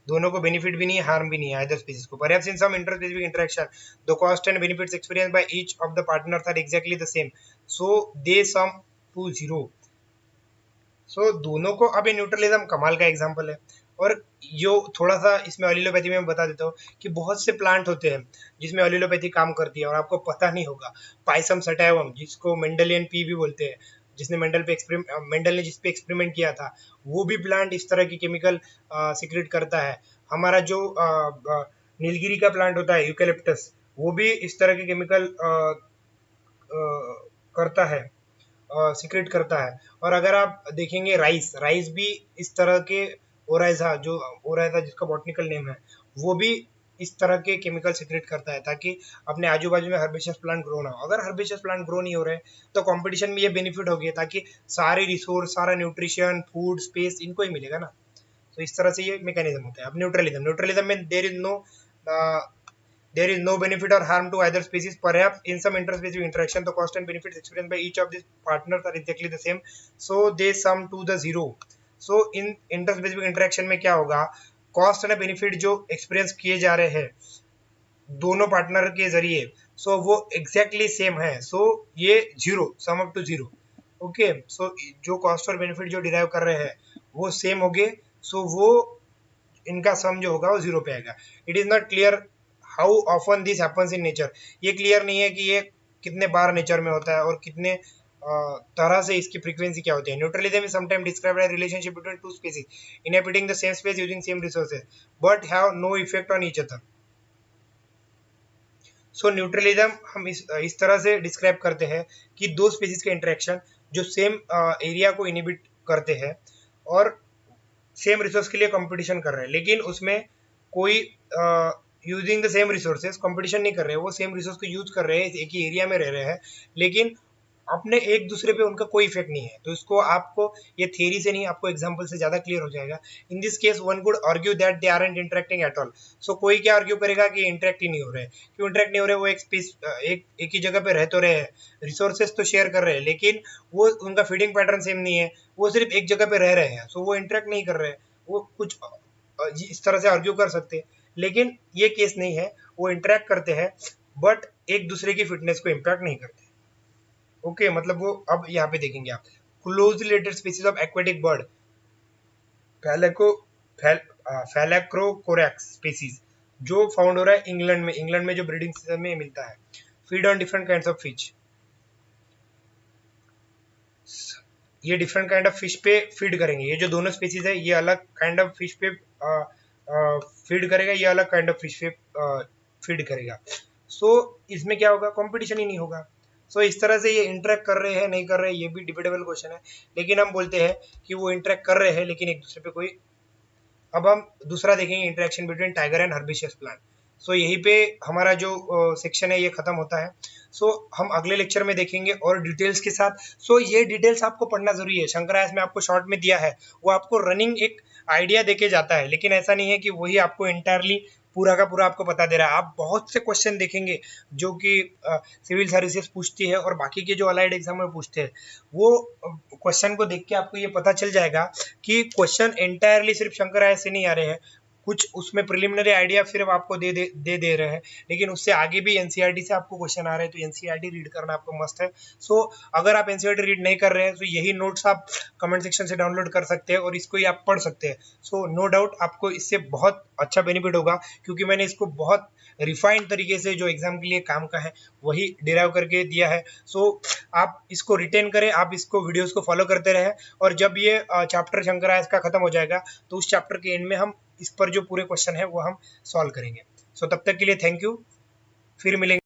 दोनों को बेनिफिट भी नहीं है हार्म भी नहीं है आइदर स्पीसीज को। Perhaps in some interspecific interaction the cost and benefits experience by each of the partners are exactly the same, so they sum to zero. So दोनों को, अब ये न्यूट्रलिज्म कमाल का एग्जांपल है। और जो थोड़ा सा इसमें एलिलोपैथी में बता देता हूँ कि बहुत से प्लांट होते हैं जिसमें एलिलोपैथी काम करती है और आपको पता नहीं होगा। पाइसम सटाइवम, जिसको मेंडलियन पी भी बोलते हैं, जिसने मेंडल ने जिस पे एक्सपेरिमेंट किया था, वो भी प्लांट इस तरह की केमिकल सीक्रेट करता है। हमारा जो नीलगिरी का प्लांट होता है यूकेलिप्टस, वो भी इस तरह के केमिकल करता है, सीक्रेट करता है। और अगर आप देखेंगे राइस, राइस भी इस तरह के ओराइजा, जो ओराइजा जिसका बॉटनिकल नेम है, वो भी इस तरह के केमिकल सीक्रेट करता है ताकि अपने आजू बाजू में हर्बिशियस प्लांट ग्रो ना हो। अगर हर्बिशियस प्लांट ग्रो नहीं हो रहे तो कंपटीशन में ये बेनिफिट होगी, ताकि सारे रिसोर्स, सारा न्यूट्रिशन, फूड, स्पेस इनको ही मिलेगा ना। तो इस तरह से ये मैकेनिज्म होता है। अब न्यूट्रलिज्म में there is no benefit or harm to either species. Perhaps in some interspecies interaction, the cost and benefits experienced by each of these partners are exactly the same, so they sum to the zero. So in interspecies interaction में क्या होगा, cost and benefit जो experience किए जा रहे हैं दोनों partner के जरिए, सो वो एग्जैक्टली सेम है, सो ये zero, sum up to zero. Okay, so जो कॉस्ट और बेनिफिट जो डिराइव कर रहे हैं वो सेम होंगे, सो वो इनका सम जो होगा वो जीरो पे आएगा। It is not clear how often this happens in nature. ये क्लियर नहीं है कि ये कितने बार नेचर में होता है और कितने तरह से इसकी फ्रीक्वेंसी क्या होती है। Neutralism is sometime described as relationship between two species inhabiting the same space using same resources but have no effect on each other. So neutralism हम इस तरह से डिस्क्राइब करते हैं कि दो स्पीसीज के इंटरेक्शन जो सेम एरिया को इनिबिट करते हैं और सेम रिसोर्स के लिए कंपटीशन कर रहे हैं, लेकिन उसमें कोई using the same resources competition नहीं कर रहे हैं, वो सेम रिसोर्स को यूज कर रहे हैं, एक ही एरिया में रह रहे हैं, लेकिन अपने एक दूसरे पे उनका कोई इफेक्ट नहीं है। तो इसको आपको ये थियरी से नहीं, आपको एग्जांपल से ज्यादा क्लियर हो जाएगा। In this case one could argue that they aren't interacting at all. So कोई क्या आर्ग्यू करेगा कि इंटरेक्ट ही नहीं हो रहे। क्यों इंटरेक्ट नहीं हो रहे? वो एक ही जगह पे रह तो रहे हैं, रिसोर्सेज तो शेयर कर रहे हैं, लेकिन वो उनका फीडिंग पैटर्न सेम नहीं है, वो सिर्फ एक जगह पे रह रहे हैं, सो वो इंटरेक्ट नहीं कर रहे हैं। वो कुछ इस तरह से आर्ग्यू कर सकते हैं, लेकिन ये केस नहीं है, वो इंटरेक्ट करते हैं बट एक दूसरे की फिटनेस को इम्पैक्ट नहीं करते। ओके मतलब वो अब यहाँ पे देखेंगे आप closely related species of aquatic bird फैलेको फैलेक्रोकोरैक्स स्पीसीज जो फाउंड हो रहा है इंग्लैंड में जो ब्रीडिंग सीजन में मिलता है। Feed on different kinds of fish, ये डिफरेंट काइंड ऑफ फिश पे फीड करेंगे। ये जो दोनों स्पीसीज है ये अलग काइंड ऑफ फिश पे फीड करेगा, ये अलग काइंड ऑफ फिश पे फीड करेगा। सो इसमें क्या होगा? कंपटीशन ही नहीं होगा। सो इस तरह से ये इंटरेक्ट कर रहे हैं नहीं कर रहे हैं ये भी डिबेटेबल क्वेश्चन है, लेकिन हम बोलते हैं कि वो इंटरेक्ट कर रहे हैं लेकिन एक दूसरे पे कोई। अब हम दूसरा देखेंगे interaction between tiger and herbaceous plant. So यहीं पे हमारा जो सेक्शन है ये खत्म होता है। सो हम अगले लेक्चर में देखेंगे और डिटेल्स के साथ। सो ये डिटेल्स आपको पढ़ना जरूरी है। शंकरायस में आपको शॉर्ट में दिया है, वो आपको रनिंग एक आइडिया देके जाता है, लेकिन ऐसा नहीं है कि वही आपको इंटायरली पूरा का पूरा आपको बता दे रहा है। आप बहुत से क्वेश्चन देखेंगे जो कि सिविल सर्विसेज पूछती है और बाकी के जो अलाइड एग्जाम में पूछते हैं, वो क्वेश्चन को देख के आपको ये पता चल जाएगा कि क्वेश्चन एंटायरली सिर्फ शंकरायस से नहीं आ रहे हैं, कुछ उसमें प्रिलिमिनरी आइडिया सिर्फ आपको दे रहे हैं, लेकिन उससे आगे भी एनसीईआरटी से आपको क्वेश्चन आ रहे हैं, तो एनसीईआरटी रीड करना आपको मस्ट है। सो अगर आप एनसीईआरटी रीड नहीं कर रहे हैं तो यही नोट्स आप कमेंट सेक्शन से डाउनलोड कर सकते हैं और इसको ही आप पढ़ सकते हैं। सो नो डाउट आपको इससे बहुत अच्छा बेनिफिट होगा, क्योंकि मैंने इसको बहुत रिफाइंड तरीके से जो एग्जाम के लिए काम का है वही डिराइव करके दिया है। सो आप इसको रिटेन करें, आप इसको वीडियोस को फॉलो करते रहें, और जब ये चैप्टर शंकरायस का खत्म हो जाएगा तो उस चैप्टर के एंड में हम इस पर जो पूरे क्वेश्चन है वो हम सॉल्व करेंगे। सो तब तक के लिए थैंक यू, फिर मिलेंगे।